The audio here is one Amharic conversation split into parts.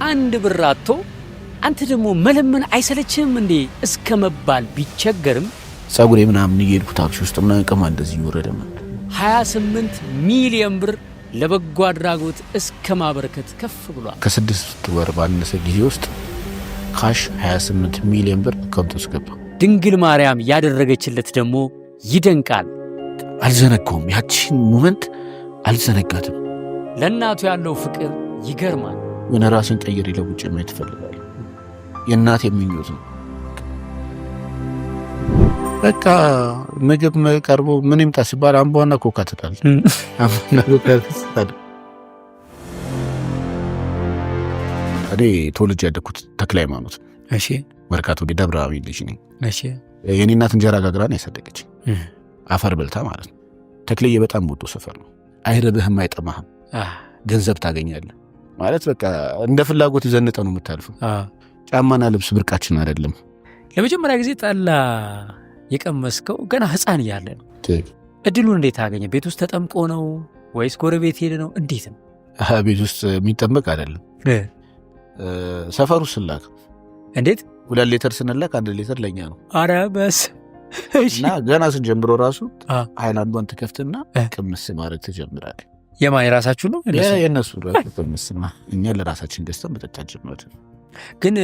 አንድ ብር አጥቶ አንተ ደግሞ መለመን አይሰለችም እንዴ እስከመባል ቢቸገርም ጸጉሬ ምናምን እየሄድኩ ታክሲ ውስጥ ምናምን ቀማ እንደዚህ ይወረደ 28 ሚሊዮን ብር ለበጎ አድራጎት እስከ ማበረከት ከፍ ብሏል። ከ6 ወር ባነሰ ጊዜ ውስጥ ካሽ 28 ሚሊዮን ብር አካውንት ውስጥ ገባ። ድንግል ማርያም ያደረገችለት ደግሞ ይደንቃል። አልዘነጋውም። ያቺን ሞመንት አልዘነጋትም። ለእናቱ ያለው ፍቅር ይገርማል። ምን ራስን ቀይር ይለውጭ ማየት ፈልጋለሁ። የእናት የሚኞት ነው። በቃ ምግብ ቀርቦ ምን ይምጣ ሲባል አምቧና ኮካ ተጣል አምቧና ኮካ ተጣል። እኔ ተወልጄ ያደኩት ተክለ ሃይማኖት። እሺ። መርካቶ ደብረ ብርሃን ልጅ ነኝ። እሺ። የኔ እናት እንጀራ ጋግራን ያሳደገች አፈር በልታ ማለት ነው። ተክለዬ በጣም ወዶ ሰፈር ነው። አይረብህም፣ አይጠማህም፣ ገንዘብ ታገኛለህ ማለት በቃ እንደ ፍላጎት ይዘንጠ ነው የምታልፈው። ጫማና ልብስ ብርቃችን አይደለም። ለመጀመሪያ ጊዜ ጠላ የቀመስከው ገና ህፃን እያለ ነው። እድሉን እንዴት አገኘ? ቤት ውስጥ ተጠምቆ ነው ወይስ ጎረቤት ሄደ ነው? እንዴት ነው? ቤት ውስጥ የሚጠመቅ አይደለም። ሰፈሩ ስላክ። እንዴት? 2 ሊትር ስንላክ 1 ሊትር ለኛ ነው። አረ በስ እና ገና ስንጀምሮ ራሱ ሃይላንዷን ትከፍትና ቅምስ ማድረግ ትጀምራለህ። የማን የራሳችሁ ነው? የእነሱ ራሱ ቅምስና እኛ ለራሳችን ገዝተን መጠጣት ጀመርን። ግን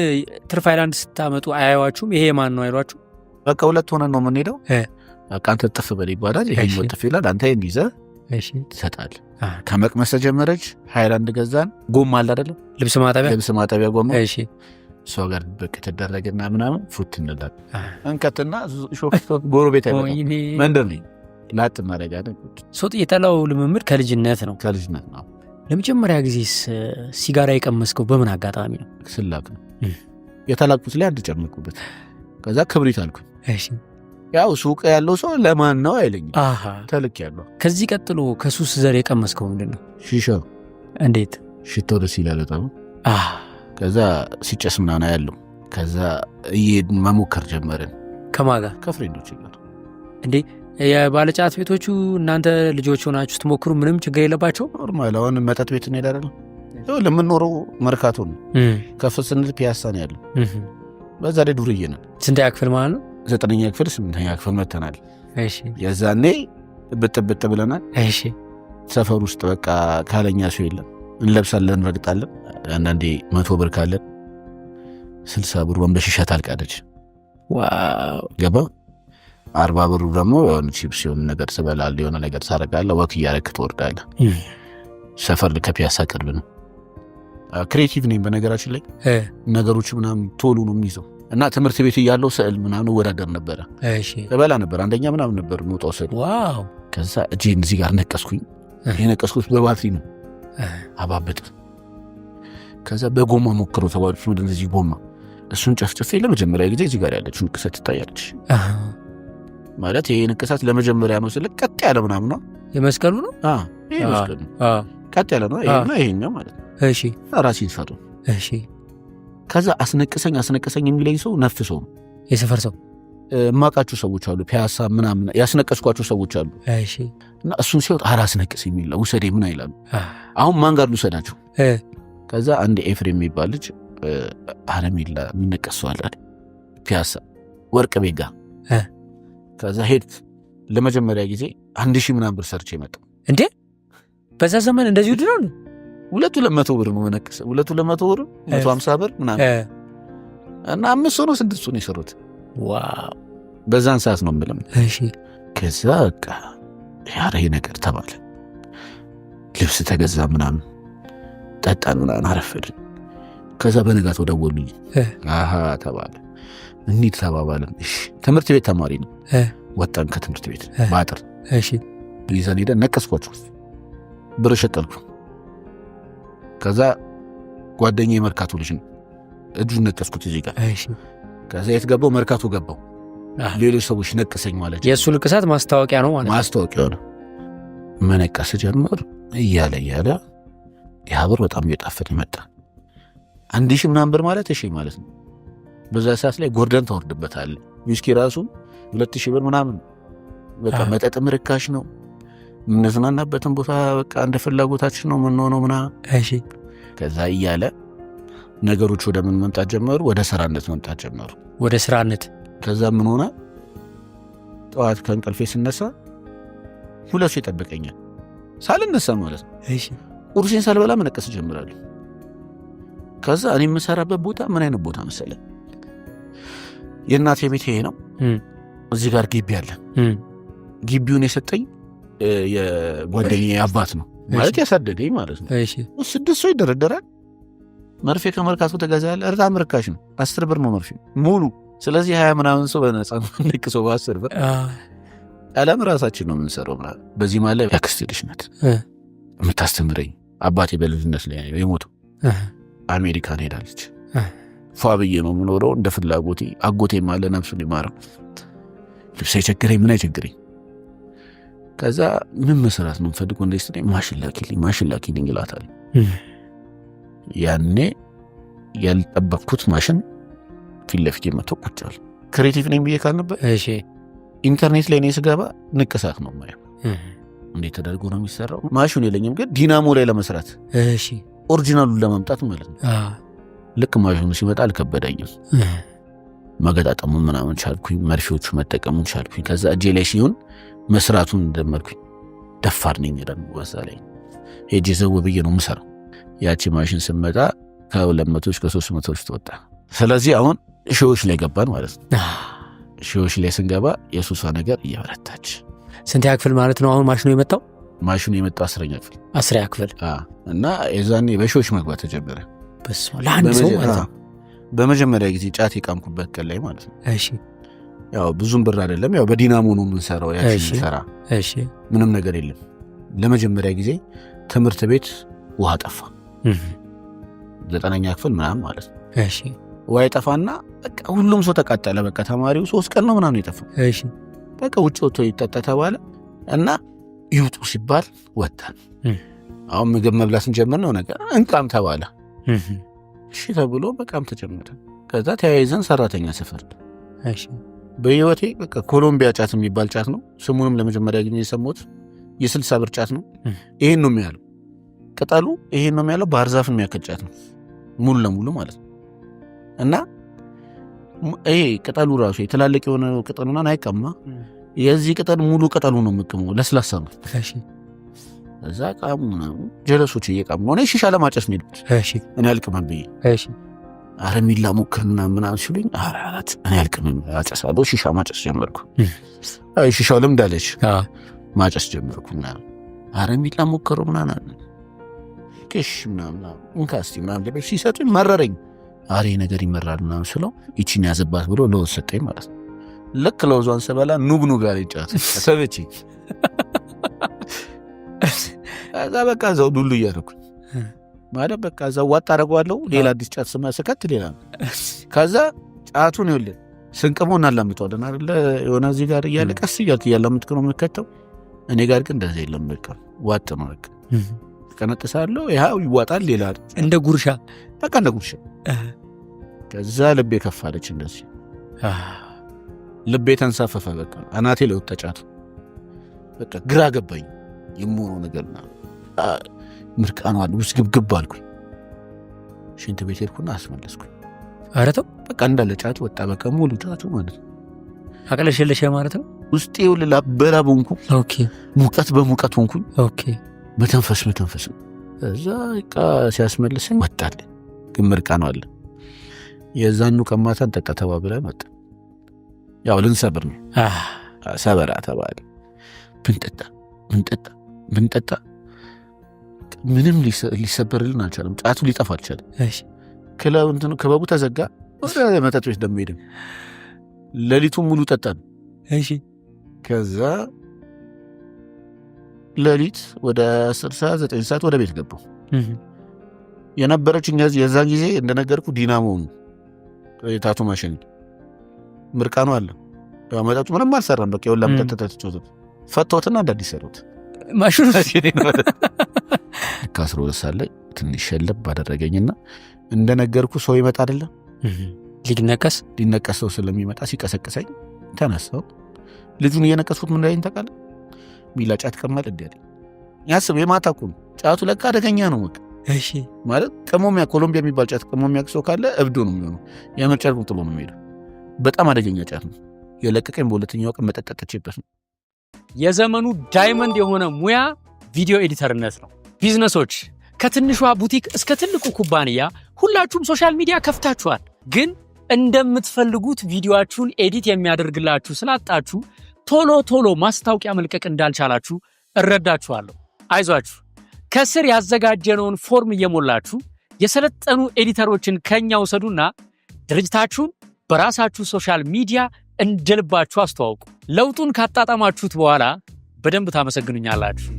ትርፍ ሃይላንድ ስታመጡ አያዩዋችሁም? ይሄ የማን ነው አይሏችሁ? በቃ 2 ሆነን ነው የምንሄደው። በቃ አንተ ጥፍ በል ይባላል። ይሄ ጥፍ ይላል። አንተ ይሄን ይዘህ ትሰጣለህ። ከመቅመስ ተጀመረች። ሃይላንድ ገዛን። ጎማ አለ አይደለም? ልብስ ማጠቢያ ጎማ። እሺ። እሷ ጋር በቅ ተደረገና ምናምን ፉት እንላለን። እንከትና ሾክ ጎረቤት አይመጣም። መንደር ነኝ ላጥ ማረጋለን። ሶጥ የጠላው ልምምድ ከልጅነት ነው። ለመጀመሪያ ጊዜ ሲጋራ የቀመስከው በምን አጋጣሚ ነው? ስላክ ነው የተላኩት። ላይ አንድ ጨመርኩበት። ከዛ ክብሪት አልኩኝ። እሺ። ያው ሱቅ ያለው ሰው ለማን ነው አይለኝም። ተልክ ያለው። ከዚህ ቀጥሎ ከሱስ ዘር የቀመስከው ምንድን ነው? ሺሻ። እንዴት? ሽታው ደስ ይላል በጣም። ከዛ ሲጨስ ምናምን ያለው። ከዛ እየሄድን መሞከር ጀመርን። ከማን ጋር? ከፍሬንዶች ጋር። እንዴ የባለጫት ቤቶቹ እናንተ ልጆች ሆናችሁ ስትሞክሩ ምንም ችግር የለባቸው? ኖርማል። አሁን መጠጥ ቤት እንሄዳለን። ለምንኖረው መርካቶ ነው። ከፍ ስንል ፒያሳ ነው ያለው። በዛ ላይ ዱርዬ ነን። ስንተኛ ክፍል ማለት ነው? 9ኛ ክፍል 8ኛ ክፍል መተናል። እሺ። የዛኔ ብጥብጥ ብለናል። እሺ። ሰፈር ውስጥ በቃ ካለኛ ሰው የለም። እንለብሳለን፣ እንረግጣለን። አንዳንዴ 100 ብር ካለን 60 ብር በሽሻ ታልቃለች። ዋው። ገባ 40 ብሩ ደግሞ የሆነ ቺፕስ የሆነ ነገር ትበላለህ፣ የሆነ ነገር ታረጋለህ፣ ወክ እያረክ ትወርዳለህ። ሰፈር ከፒያሳ ቅርብ ነው። ክሬቲቭ ነኝ በነገራችን ላይ ነገሮች ምናምን ቶሎ ነው የሚይዘው። እና ትምህርት ቤት እያለው ስዕል ምናምን ወዳደር ነበረ። እሺ። እበላ ነበር። አንደኛ ምናምን ነበር የምወጣው ስዕል። ዋው። ከዛ እጄን እዚህ ጋር ነቀስኩኝ። የነቀስኩት በባትሪ ነው። አባበጥ። ከዛ በጎማ ሞክረው ተባሉት። ምንድን እዚህ ጎማ እሱን ጨፍጨፌ ለመጀመሪያ ጊዜ እዚህ ጋር ያለችው ንቅሳት ትታያለች። ማለት ይሄ ንቅሳት ለመጀመሪያ ነው ስል ቀጥ ያለ ምናምን ነው። የመስቀሉ ነው? ይሄ መስቀሉ ቀጥ ያለ ነው። ይሄና ይሄኛው ማለት ነው። እሺ። ራሴን ፈሩ። እሺ። ከዛ አስነቀሰኝ የሚለኝ ሰው ነፍሰው የሰፈር ሰው ማቃቸው ሰዎች አሉ። ፒያሳ ምናምን ያስነቀስኳቸው ሰዎች አሉ። እሺ። እና እሱን ሲወጥ አራስነቀስ የሚል ውሰዴ ምን አይላሉ። አሁን ማን ጋር ልውሰዳቸው? ከዛ አንድ ኤፍሬም የሚባል ልጅ አረሜላ የሚነቀሰዋል ፒያሳ ወርቅ ቤጋ። ከዛ ሄድክ ለመጀመሪያ ጊዜ 1000 ምናምን ብር ሰርቼ መጣሁ። እንዴ በዛ ዘመን እንደዚህ ውድ ነው? 200 ብር ነው መነቀስ። 200 ብር 150 ብር ምናምን እና 5 ሆኖ 6 ሆኖ የሰሩት። ዋው። በዛን ሰዓት ነው የምልም። እሺ። ከዛ በቃ ያረ ነገር ተባለ። ልብስ ተገዛ ምናምን ጠጣን ምናምን አረፈድን። ከዛ በነጋታው ደወሉልኝ። ተባለ እንሂድ ተባባልን። እሺ። ትምህርት ቤት ተማሪ ነው። ወጣን ከትምህርት ቤት ባጥር። እሺ። ይዘን ሄደን ነቀስኳቸው። ብር ሸጠልኩ። ከዛ ጓደኛዬ መርካቶ ልጅ ነው። እጁን ነቀስኩት እዚህ ጋር። እሺ። ከዛ የት ገባው? መርካቶ ገባው። ሌሎች ሰዎች ነቀሰኝ ማለት ነው። የእሱ ንቅሳት ማስታወቂያ ነው ማለት ነው። ማስታወቂያ ነው። መነቀስ ጀመር። እያለ ያ ብር በጣም እየጣፈጥ ይመጣ። 1000 ምናምን ብር ማለት እሺ ማለት ነው። በዛ ሰዓት ላይ ጎርደን ተወርድበታል። ዊስኪ ራሱ 2000 ብር ምናምን። በቃ መጠጥም ርካሽ ነው። የምንዝናናበትን ቦታ በቃ እንደ ፍላጎታችን ነው የምንሆነው ምናምን። እሺ። ከዛ እያለ ነገሮች ወደ ምን መምጣት ጀመሩ? ወደ ስራነት መምጣት ጀመሩ። ወደ ስራነት። ከዛ ምን ሆነ? ጠዋት ከእንቅልፌ ስነሳ ሁለት ሰው ይጠብቀኛል፣ ሳልነሳ ማለት ነው። ቁርሴን ሳልበላ መነቀስ ጀምራለሁ። ከዛ እኔ የምሰራበት ቦታ ምን አይነት ቦታ መሰለህ? የእናቴ ቤት ይሄ ነው። እዚህ ጋር ግቢ አለ። ግቢውን የሰጠኝ የጓደኛዬ አባት ነው ማለት ያሳደገኝ ማለት ነው። 6 ሰው ይደረደራል። መርፌ ከመርካቶ ተገዛለህ። በጣም ርካሽ ነው። 10 ብር ነው መርፌ ሙሉ። ስለዚህ 20 ምናምን ሰው በነጻ ንቅሶ በ10 ብር ቀለም ራሳችን ነው የምንሰራው። በዚህ ማለት ያክስቴ ልጅ ናት የምታስተምረኝ። አባቴ በልጅነት ላይ የሞተው አሜሪካን ሄዳለች። ፏ ብዬ ነው የምኖረው እንደ ፍላጎቴ። አጎቴም አለ ነፍሱን ይማረው። ልብስ አይቸግረኝ ምን አይቸግረኝ። ከዛ ምን መስራት ነው የምፈልገው እንደዚህ ማሽን ላኪልኝ ይላታል። ያኔ ያልጠበቅኩት ማሽን ፊት ለፊት የመተው ቁጭ አለ። ክሬቲቭ ነኝ ብዬ ካልነበር ኢንተርኔት ላይ እኔ ስገባ ንቅሳት ነው የማየው። እንዴት ተደርጎ ነው የሚሰራው? ማሽኑ የለኝም ግን ዲናሞ ላይ ለመስራት ኦሪጂናሉን ለማምጣት ማለት ነው። ልክ ማሽኑ ሲመጣ አልከበደኝም። መገጣጠሙን ምናምን ቻልኩኝ፣ መርፌዎቹ መጠቀሙን ቻልኩኝ። ከዛ እጄ ላይ ሲሆን መስራቱን እንደመርኩኝ። ደፋር ነኝ ደግሞ በዛ ላይ ሄጄ ዘው ብዬ ነው የምሰራው። ያቺ ማሽን ስመጣ ከ200 እስከ 300 ውስጥ ወጣ። ስለዚህ አሁን ሺዎች ላይ ገባን ማለት ነው። ሺዎች ላይ ስንገባ የሱሷ ነገር እየበረታች። ስንተኛ ክፍል ማለት ነው አሁን ማሽኑ የመጣው? ማሽኑ የመጣው 10ኛ ክፍል። 10ኛ ክፍል እና የዛኔ በሺዎች መግባት ተጀመረ። ለአንድ ሰው ማለት ነው። በመጀመሪያ ጊዜ ጫት የቃምኩበት ቀን ላይ ማለት ነው። ያው ብዙም ብር አይደለም፣ ያው በዲናሞ ነው የምንሰራው። ያቺን ሰራ ምንም ነገር የለም። ለመጀመሪያ ጊዜ ትምህርት ቤት ውሃ ጠፋ። 9ኛ ክፍል ምናምን ማለት ነው። ውሃ ይጠፋና በቃ ሁሉም ሰው ተቃጠለ። በቃ ተማሪው 3 ቀን ነው ምናምን የጠፋው። በቃ ውጭ ወጥቶ ይጠጣ ተባለ እና ይውጡ ሲባል ወጣን። አሁን ምግብ መብላት እንጀምር ነው ነገር እንቃም ተባለ። እሺ ተብሎ በቃም ተጀመረ። ከዛ ተያይዘን ሰራተኛ ሰፈር። በህይወቴ በቃ ኮሎምቢያ ጫት የሚባል ጫት ነው። ስሙንም ለመጀመሪያ ጊዜ የሰማሁት የ60 ብር ጫት ነው። ይሄን ነው የሚያለው ቅጠሉ፣ ይሄን ነው የሚያለው ባህር ዛፍ የሚያክል ጫት ነው ሙሉ ለሙሉ ማለት ነው። እና ይሄ ቅጠሉ ራሱ ትላልቅ የሆነ ቅጠሉና አይቀማ። የዚህ ቅጠል ሙሉ ቅጠሉ ነው የምቅመው፣ ለስላሳ ነው። እዛ ቃሙ ነው ጀለሶች እየቃሙ ነው። እኔ ሺሻ ለማጨስ ነው የሄድኩት። እኔ አልቅምም ብዬ አረ ሚላ ሞክርና ምናምን ሲሉኝ አራት እኔ አልቅምም አጨሳለሁ። ሺሻ ማጨስ ጀመርኩ። ሺሻው ልምድ አለች። ማጨስ ጀመርኩና አረ ሚላ ሞክሩ ምናምን ክሽ ምናምን እንካስቲ ምናምን ሲሰጡኝ መረረኝ። አሬ ነገር ይመራል ምናምን ስለው ይቺን ያዘባት ብሎ ለውዝ ሰጠኝ ማለት ነው። ልክ ለውዟን ስበላ ኑግ አለ ጫት ሰበች። ከዛ በቃ እዛው ዱሉ እያደረኩኝ ማለት በቃ እዛው ዋጥ አደረገዋለሁ። ሌላ አዲስ ጫት ስከት ሌላ ነው። ከዛ ጫቱን ይኸውልህ ስንቅመው እናላምጠዋለን አይደለ? የሆነ እዚህ ጋር እያለ ቀስ እያልክ እያላምጥክ ነው የምትከተው። እኔ ጋር ግን እንደዚህ የለም። በቃ ዋጥ ነው በቃ ቀነጥሳለሁ። ይኸው ይዋጣል። ሌላ እንደ ጉርሻ በቃ እንደ ጉርሻ። ከዛ ልቤ ከፋለች እንደዚህ ልቤ ተንሳፈፈ። በቃ አናቴ ላይ ወጣ ጫቱ። በቃ ግራ ገባኝ የምሆነው ነገርና ምርቃኗ ውስጥ ግብግብ አልኩኝ። ሽንት ቤት ሄድኩና አስመለስኩኝ። ኧረ ተው በቃ እንዳለ ጫቱ ወጣ። በቃ ሙሉ ጫቱ ማለት ነው። አቅለሸለሸ ማለት ነው። ውስጤ ይኸውልህ ላበላብ ሆንኩ። ሙቀት በሙቀት ሆንኩኝ። መተንፈስ እዛ በቃ ሲያስመልሰኝ ወጣል። ግን ምርቃኗ አለ። የዛኑ ቀማታን ጠጣ ተባብለን መጣ። ያው ልንሰብር ነው። ሰበራ ተባለ። ብንጠጣ ምንም ሊሰበርልን አልቻለም። ጫቱ ሊጠፋ አልቻለም። ክበቡ ተዘጋ። ወደ መጠጥ ቤት ደግሞ ሄድን። ሌሊቱን ሙሉ ጠጣን። ከዛ ሌሊት ወደ 10 ሰዓት 9 ሰዓት ወደ ቤት ገባሁ። የነበረችኝ የዛን ጊዜ እንደነገርኩ ዲናሞ የታቱ ማሽን ምርቃኑ አለ። መጠጡ ምንም አልሰራም። በቃ የወላ መጠጥ ፈቶትና እንዳዲስ ሰሩት ማሽኑ ከ12 ሰዓት ላይ ትንሽ ሸለብ ባደረገኝና እንደነገርኩ ሰው ይመጣ አይደለም ሊነቀስ ሰው ስለሚመጣ ሲቀሰቅሰኝ ተነሳው። ልጁን እየነቀስኩት ምን ላይ ታውቃለህ? ሚላ ጫት ቀማል እንዴ ያስብ የማታ እኮ ጫቱ ለካ አደገኛ ነው። በቃ እሺ ማለት ቀሞሚያ ኮሎምቢያ የሚባል ጫት ቀሞሚያ ሰው ካለ እብዶ ነው የሚሆነው። የምር ጫቱን ጥሎ ነው የሚሄደው። በጣም አደገኛ ጫት ነው። የለቀቀኝ በሁለተኛው ቀን መጠጣጠችበት ነው። የዘመኑ ዳይመንድ የሆነ ሙያ ቪዲዮ ኤዲተርነት ነው። ቢዝነሶች ከትንሿ ቡቲክ እስከ ትልቁ ኩባንያ ሁላችሁም ሶሻል ሚዲያ ከፍታችኋል። ግን እንደምትፈልጉት ቪዲዮአችሁን ኤዲት የሚያደርግላችሁ ስላጣችሁ ቶሎ ማስታወቂያ መልቀቅ እንዳልቻላችሁ እረዳችኋለሁ። አይዟችሁ፣ ከስር ያዘጋጀነውን ፎርም እየሞላችሁ የሰለጠኑ ኤዲተሮችን ከኛ ውሰዱና ድርጅታችሁን በራሳችሁ ሶሻል ሚዲያ እንደልባችሁ አስተዋውቁ። ለውጡን ካጣጣማችሁት በኋላ በደንብ ታመሰግኑኛላችሁ።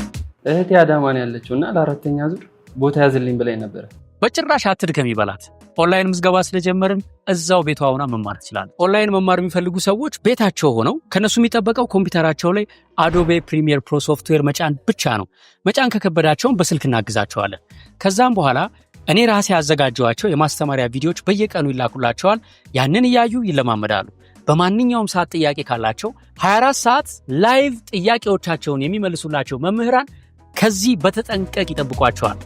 እህቴ አዳማን ያለችውና ለአራተኛ ዙር ቦታ ያዝልኝ ብላኝ ነበር። በጭራሽ አትድከም ይበላት። ኦንላይን ምዝገባ ስለጀመርም እዛው ቤቷ ሆና መማር ትችላለች። ኦንላይን መማር የሚፈልጉ ሰዎች ቤታቸው ሆነው ከነሱ የሚጠበቀው ኮምፒውተራቸው ላይ አዶቤ ፕሪሚየር ፕሮ ሶፍትዌር መጫን ብቻ ነው። መጫን ከከበዳቸውም በስልክ እናግዛቸዋለን። ከዛም በኋላ እኔ ራሴ ያዘጋጀዋቸው የማስተማሪያ ቪዲዮዎች በየቀኑ ይላኩላቸዋል። ያንን እያዩ ይለማመዳሉ። በማንኛውም ሰዓት ጥያቄ ካላቸው 24 ሰዓት ላይቭ ጥያቄዎቻቸውን የሚመልሱላቸው መምህራን ከዚህ በተጠንቀቅ ይጠብቋቸዋል።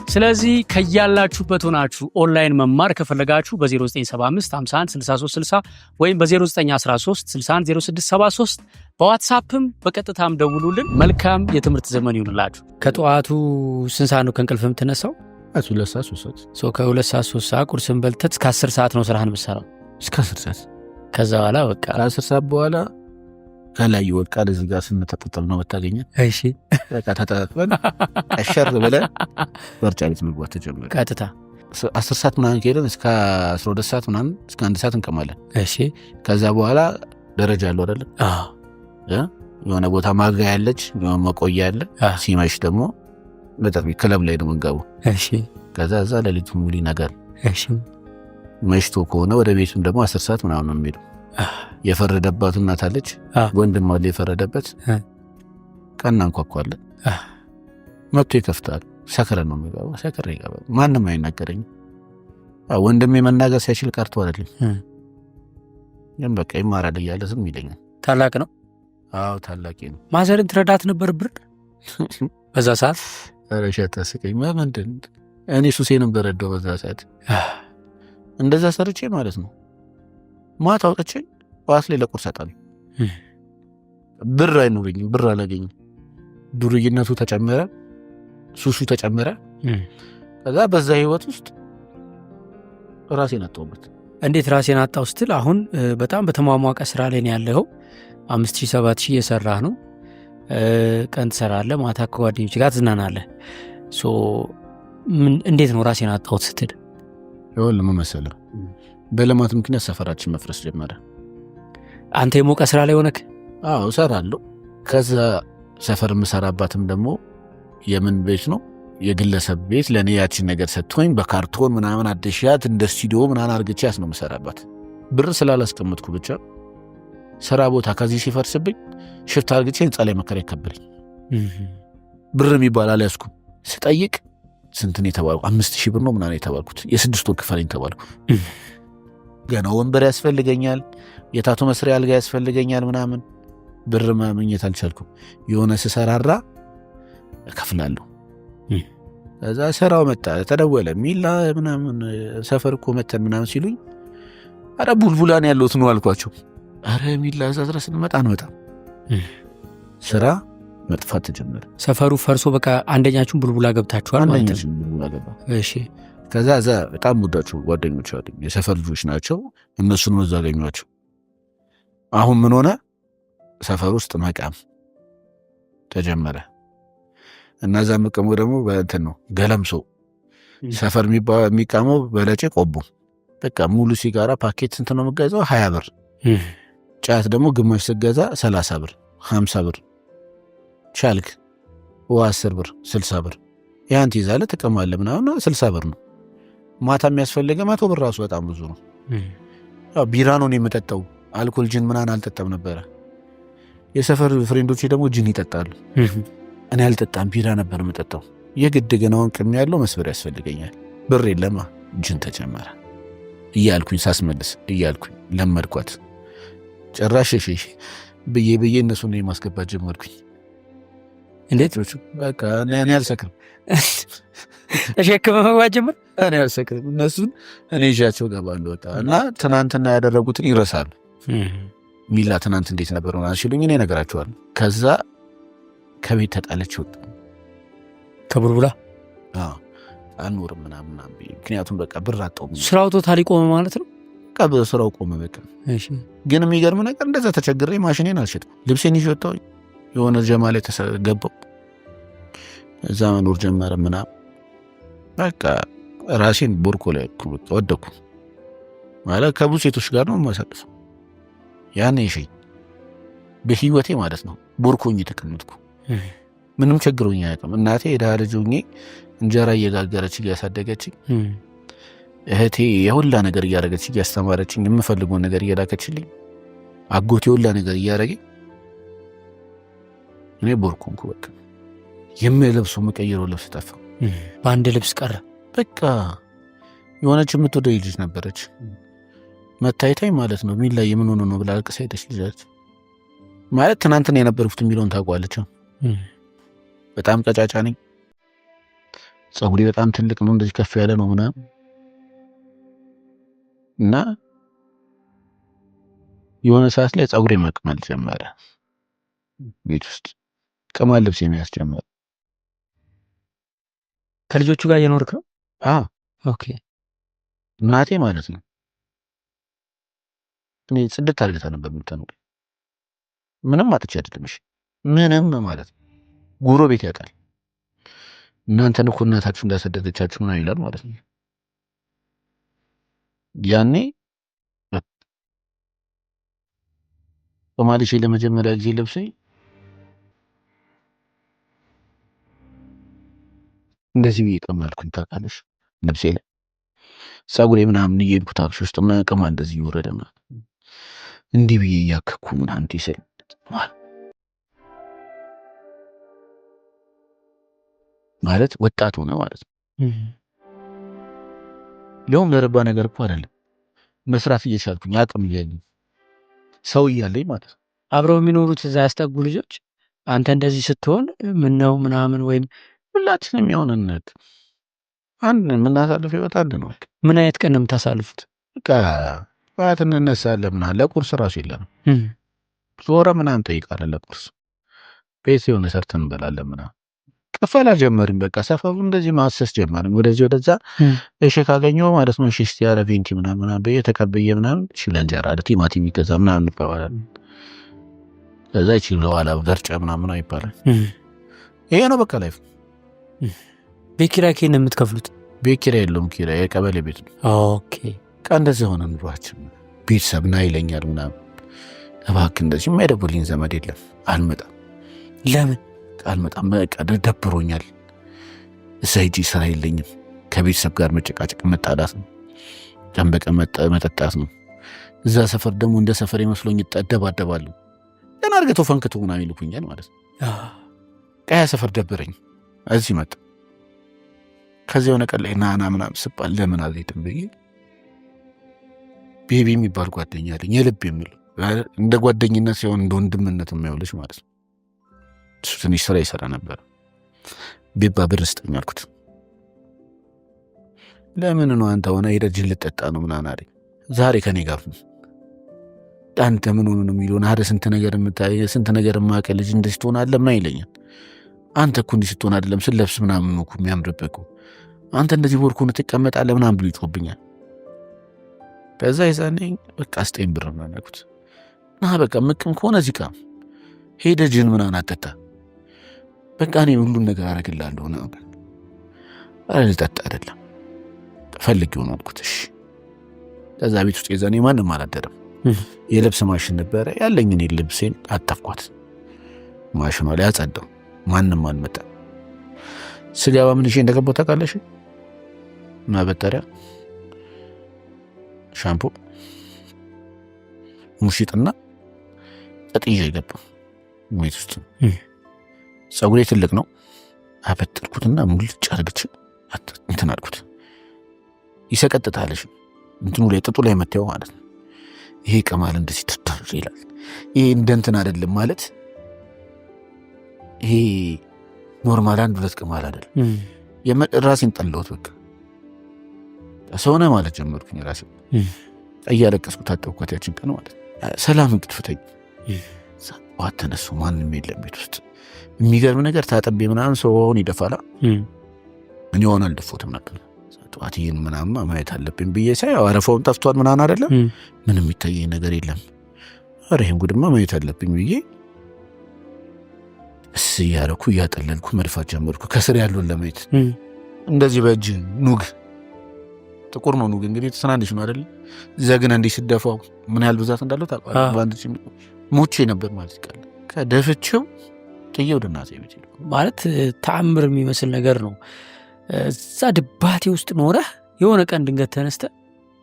ስለዚህ ከያላችሁበት ሆናችሁ ኦንላይን መማር ከፈለጋችሁ በ0975 51 63 60 ወይም በ0913 61 0673 በዋትሳፕም በቀጥታም ደውሉልን። መልካም የትምህርት ዘመን ይሁንላችሁ። ከጠዋቱ ስንት ሰዓት ነው ከእንቅልፍ የምትነሳው? 2 ሰዓት 3 ሰዓት። ከ2 ሰዓት 3 ሰዓት ቁርስን በልተህ እስከ 10 ሰዓት ነው ስራህን የምትሰራው? እስከ 10 ሰዓት። ከዛ በኋላ በቃ ከ10 ሰዓት በኋላ ከላይ ይወድቃል። እዚህ ጋር ስንተጣጠብ ነው የምታገኘን። እሺ በቃ ተጣጥበን አሸር ብለን በርጫ ቤት መግባት ተጀመረ። ቀጥታ 10 ሰዓት ምናምን ከሄደን እስከ 12 ሰዓት ምናምን እስከ 1 ሰዓት እንቀማለን። እሺ ከዛ በኋላ ደረጃ አለው አይደለ? የሆነ ቦታ ማጋ ያለች መቆያ ያለ። ሲመሽ ደግሞ መጠጥ ቤት ክለብ ላይ ነው የምንገባው። እሺ ከዛ እዛ ሌሊቱ ሙሉ ነገር። እሺ መሽቶ ከሆነ ወደ ቤቱም ደግሞ 10 ሰዓት ምናምን ነው የሚሄደው። የፈረደባት እናት አለች፣ ወንድም አለ የፈረደበት። ቀና እንኳኳለን፣ መጥቶ ይከፍታል። ሰክረን ነው የሚገባው። ሰክሬ ይገባል። ማንም አይናገረኝም። ወንድሜ መናገር ሳይችል ቀርቶ አይደለም፣ ግን በቃ ይማራል እያለ ዝም ይለኛል። ታላቅ ነው? አዎ ታላቂ ነው። ማዘርን ትረዳት ነበር ብር በዛ ሰዓት? ረሻት ታስቀኝ። ምንድን እኔ ሱሴ ነበር ረዳው በዛ ሰዓት። እንደዛ ሰርቼ ማለት ነው ማታ አውጥቼ ዋስ ላይ ለቁርስ አጣለሁ። ብር አይኖረኝም፣ ብር አላገኝም። ዱርዬነቱ ተጨመረ፣ ሱሱ ተጨመረ። ከዛ በዛ ህይወት ውስጥ ራሴን አጣሁበት። እንዴት ራሴን አጣሁ ስትል አሁን በጣም በተሟሟቀ ስራ ላይ ነው ያለኸው። 5000 7000 እየሰራህ ነው። ቀን ትሰራለህ፣ ማታ ከጓደኞች ጋር ትዝናናለህ። እንዴት ነው ራሴን አጣሁት ስትል? ይኸውልህ ምን መሰለህ፣ በልማት ምክንያት ሰፈራችን መፍረስ ጀመረ። አንተ የሞቀ ስራ ላይ ሆነክ? አዎ እሰራለሁ። ከዛ ሰፈር የምሰራባትም ደግሞ የምን ቤት ነው? የግለሰብ ቤት። ለእኔ ያችን ነገር ሰጥቶኝ በካርቶን ምናምን አደሻት እንደ ስቱዲዮ ምናምን አርግቻት ነው የምሰራባት። ብር ስላላስቀምጥኩ ብቻ ስራ ቦታ ከዚህ ሲፈርስብኝ ሽፍት አርግቼ ህንፃ ላይ መከራ ይከበረኝ። ብር የሚባል አልያዝኩም። ስጠይቅ ስንት ነው የተባልኩ? 5000 ብር ነው ምናምን የተባልኩት። የ6 ወር ክፈለኝ ተባልኩ። ገና ወንበር ያስፈልገኛል፣ የታቶ መስሪያ አልጋ ያስፈልገኛል ምናምን። ብር ማግኘት አልቻልኩም። የሆነ ስሰራራ እከፍላለሁ። ከዛ ስራው መጣ፣ ተደወለ። ሚላ ምናምን ሰፈር እኮ መተን ምናምን ሲሉኝ አረ ቡልቡላን ያለሁት ነው አልኳቸው። አረ ሚላ እዛ ድረስ እንመጣ አንመጣም። ስራ መጥፋት ተጀመረ። ሰፈሩ ፈርሶ በቃ አንደኛችሁን ቡልቡላ ገብታችኋል ማለት ነው? ቡልቡላ ገባ። እሺ። ከዛ እዛ በጣም ሙዳቸው ጓደኞች አሉ፣ የሰፈር ልጆች ናቸው። እነሱን ወዛ አገኟቸው። አሁን ምን ሆነ? ሰፈር ውስጥ መቃም ተጀመረ። እና እዛ መቀሙ ደግሞ በእንትን ነው ገለምሶ። ሰፈር የሚቃመው በለጨ ቆቦ። በቃ ሙሉ ሲጋራ ፓኬት ስንት ነው የምገዛው? 20 ብር። ጫት ደግሞ ግማሽ ስገዛ 30 ብር 50 ብር። ቻልክ 10 ብር 60 ብር። ያን ትይዛለህ ትቀማለህ ምናምን 60 ብር ነው። ማታ የሚያስፈልገ 100 ብር ራሱ በጣም ብዙ ነው። ያው ቢራ ነው የምጠጣው፣ አልኮል ጅን ምናምን አልጠጣም ነበረ። የሰፈር ፍሬንዶቼ ደግሞ ጅን ይጠጣሉ። እኔ አልጠጣም፣ ቢራ ነበር የምጠጣው። የግድ ግን አሁን ቅም ያለው መስበር ያስፈልገኛል። ብር የለማ። ጅን ተጨመረ እያልኩኝ ሳስመልስ እያልኩኝ ለመድኳት። ጭራሽ እሺ ብዬ እነሱን ማስገባት ጀመርኩኝ። እንዴት? በቃ እኔ አልሰክርም። ተሸክመህ መግባት ጀመር። እኔ አልሰክርም፣ እነሱን እኔ ይዣቸው እገባለሁ። በቃ እና ትናንትና ያደረጉትን ይረሳሉ። ሚላ ትናንት እንዴት ነበር ሆና ሲሉኝ እኔ እነግራቸዋለሁ። ከዛ ከቤት ተጣለች ወጣ ከቡልቡላ አልኖርም ምናምን፣ ምክንያቱም በቃ ብር አጣሁ። ስራው ቶታሊ ቆመ ማለት ነው። በቃ ስራው ቆመ። በቃ ግን የሚገርም ነገር እንደዛ ተቸግሬ ማሽኔን አልሸጥኩም። ልብሴን ይዤ ወጣሁ። የሆነ ጀማ ላይ ተገባሁ። እዛ መኖር ጀመረ ምናምን። በቃ ራሴን ቦርኮ ላይ ወደኩ ማለት ከብዙ ሴቶች ጋር ነው የማሳልፈው። ያኔ እሺ በህይወቴ ማለት ነው ቦርኮኝ ተቀምጥኩ። ምንም ችግሮኝ አያውቅም። እናቴ የድሃ ልጅ ሆኜ እንጀራ እየጋገረች እያሳደገችኝ፣ እህቴ የሁላ ነገር እያደረገች እያስተማረችኝ፣ የምፈልገውን ነገር እየላከችልኝ፣ አጎቴ የሁላ ነገር እያደረገኝ እኔ ቦርኮንኩ። በቃ የምለብሰው የምቀይረው ልብስ ጠፋ። በአንድ ልብስ ቀረ። በቃ የሆነች የምትወደው ልጅ ነበረች መታይታይ ማለት ነው። ሚል ላይ የምን ሆነ ነው ብላ አልቅሳ ሄደች። ልጃች ማለት ትናንትና የነበርኩት የሚለውን ታውቋለች። በጣም ቀጫጫ ነኝ። ጸጉሬ በጣም ትልቅ ነው፣ እንደዚህ ከፍ ያለ ነው ምናምን እና የሆነ ሰዓት ላይ ጸጉሬ መቅማል ጀመረ። ቤት ውስጥ ቅማል ልብስ የሚያስጀምር። ከልጆቹ ጋር እየኖርክ ነው? ኦኬ። እናቴ ማለት ነው እኔ ጽድት አድርገታ ነበር የምትኖር። ምንም አጥቼ አይደለም። እሺ ምንም ማለት ነው። ጎረቤት ያውቃል እናንተን እኮ እናታችሁ እንዳሰደደቻችሁ ምናምን ይላል ማለት ነው። ያኔ በማለሽ ለመጀመሪያ ጊዜ ለብሰኝ እንደዚህ ብዬ ቀማልኩኝ። ታውቃለሽ ልብሴ ላይ ጸጉሬ ምናምን እየሄድኩ ታክሲ ውስጥ ምናምን ቀማ እንደዚህ ይወረደ ምናምን እንዲህ ብዬ እያከኩ ምናምን እንዲህ ስል ማለት ወጣት ሆነ ማለት ነው። ሊሆን ለረባ ነገር እኮ አይደለም። መስራት እየቻልኩኝ አቅም እያለኝ ሰው እያለኝ ማለት ነው። አብረው የሚኖሩት እዛ ያስጠጉ ልጆች አንተ እንደዚህ ስትሆን ምን ነው ምናምን ወይም ሁላችንም የሆነነት አንድ የምናሳልፍ ህይወት አንድ ነው። ምን አይነት ቀን ነው የምታሳልፉት? በቃ ጠዋት እንነሳለን ምናምን ለቁርስ ራሱ የለንም። ዞረ ምናምን ጠይቃለን ለቁርስ ቤት የሆነ ሰርተን እንበላለን ምናምን ቅፈላ ጀመርን። በቃ ሰፈሩ እንደዚህ ማሰስ ጀመርን። ወደዚህ ወደዛ እሺ ካገኘው ማለት ነው። እሺ እስቲ ያለ ቬንቲ ምናምን በየተቀበየ ምናምን እሺ ለእንጀራ ቲማቲም ይገዛ ምናምን እንባባላለን። ከዛ ይችላል ለኋላ ገርጫ ምናምን ይባላል። ይሄ ነው በቃ ላይፍ። ቤት ኪራይ ከየት ነው የምትከፍሉት? ቤት ኪራይ የለውም። ኪራይ የቀበሌ ቤት ነው። ኦኬ። በቃ እንደዚህ ሆነ ኑሯችን። ቤተሰብ ና ይለኛል ምናምን እባክህ እንደዚህ የማይደውልኝ ዘመድ የለም። አልመጣም። ለምን አልመጣም? በቃ ደብሮኛል። እዛ ሂጂ ስራ የለኝም። ከቤተሰብ ጋር መጨቃጨቅ መጣላት ነው። ቀን በቀን መጠጣት ነው። እዛ ሰፈር ደግሞ እንደ ሰፈር መስሎኝ እደባደባለሁ። ገና አድርገው ፈንክቶ ምናምን ይልኩኛል ማለት ነው። ቀያ ሰፈር ደበረኝ። እዚህ መጣ። ከዚህ የሆነ ቀን ላይ ናና ምናምን ስባል ለምን አልሄድም ብዬ ቤቢ የሚባል ጓደኛ አለኝ። የልብ የሚል እንደ ጓደኝነት ሲሆን እንደ ወንድምነት የማይውልሽ ማለት ነው። እሱ ትንሽ ስራ ይሰራ ነበር። ቤባ ብር ስጠኝ አልኩት። ለምን ነው አንተ ሆነ ሄደህ ጅል ልጠጣ ነው ምናምን አለኝ። ዛሬ ከኔ ጋር ነው። አንተ ምን ሆነ ነው የሚሉን? አረ ስንት ነገር የምታይ ስንት ነገር የማውቅ ልጅ እንደዚህ ትሆናለህ ምናምን ይለኛል። አንተ እኮ እንዲህ ስትሆን አይደለም ስለብስ ምናምን ነው እኮ የሚያምርብህ እኮ አንተ እንደዚህ ቦርኮን ትቀመጣለህ ምናምን ብሎ ይጮህብኛል። ከዛ ይዛኔ በቃ ስጠኝ ብር ምናምን አልኩት። ና በቃ ምቅም ከሆነ እዚህ ጋር ሄደህ ጅል ምናምን አትጠጣ፣ በቃ እኔ ሁሉን ነገር አደርግልሃለሁ ነው። አረ ልጠጣ አይደለም ፈልጌው ነው አልኩት። እሺ። ከዛ ቤት ውስጥ የዛኔ ማንም አላደረም። የልብስ ማሽን ነበረ ያለኝ። እኔ ልብሴን አጠፍኳት ማሽኗ ላይ አጸዳው። ማንም አልመጣም። ስገባ ምን እሺ እንደገባው ታውቃለሽ? ማበጠሪያ፣ ሻምፖ፣ ሙሽጥና ጠጥዬ ገባሁ ቤት ውስጥ። ጸጉሬ ትልቅ ነው። አበጠርኩትና ሙልጭ አድርግቼ እንትን አልኩት። ይሰቀጥታለሽ እንትኑ ላይ ጥጡ ላይ መታየው ማለት ነው። ይሄ ቀማል እንደዚህ ትታር ይላል። ይሄ እንደ እንትን አይደለም ማለት ይሄ ኖርማል አንድ ሁለት ቀማል አይደለም። ራሴን ጠላሁት። በቃ ሰውነ ማለት ጀመርኩኝ ራሴን እያለቀስኩ ታጠብኳት ያችን ቀን ማለት ሰላም እንቅጥፍተኝ ዋት ተነሱ ማንም የለም ቤት ውስጥ የሚገርም ነገር ታጠቤ ምናምን ሰው ሆን ይደፋላ እኔ ሆነ አልደፎትም ነበር ጠዋት ይሄን ምናምን ማየት አለብኝ ብዬ ሳይ አረፋውን ጠፍቷል ምናምን አይደለም ምንም የሚታየኝ ነገር የለም አረ ይሄን ጉድማ ማየት አለብኝ ብዬ እያረኩ እያጠለልኩ መድፋት ጀመርኩ ከስር ያለውን ለማየት እንደዚህ በእጅ ኑግ ጥቁር ነው ኑግ እንግዲህ ተሰናንሽ ነው አይደል ዘግና እንዲህ ሲደፋው ምን ያህል ብዛት እንዳለው ታውቃለህ ባንድ ሞቼ ነበር ማለት ይቀር ከደፍቼው ጥዬው ድናሴ ቤት ማለት ተአምር የሚመስል ነገር ነው እዛ ድባቴ ውስጥ ኖረህ የሆነ ቀን ድንገት ተነስተ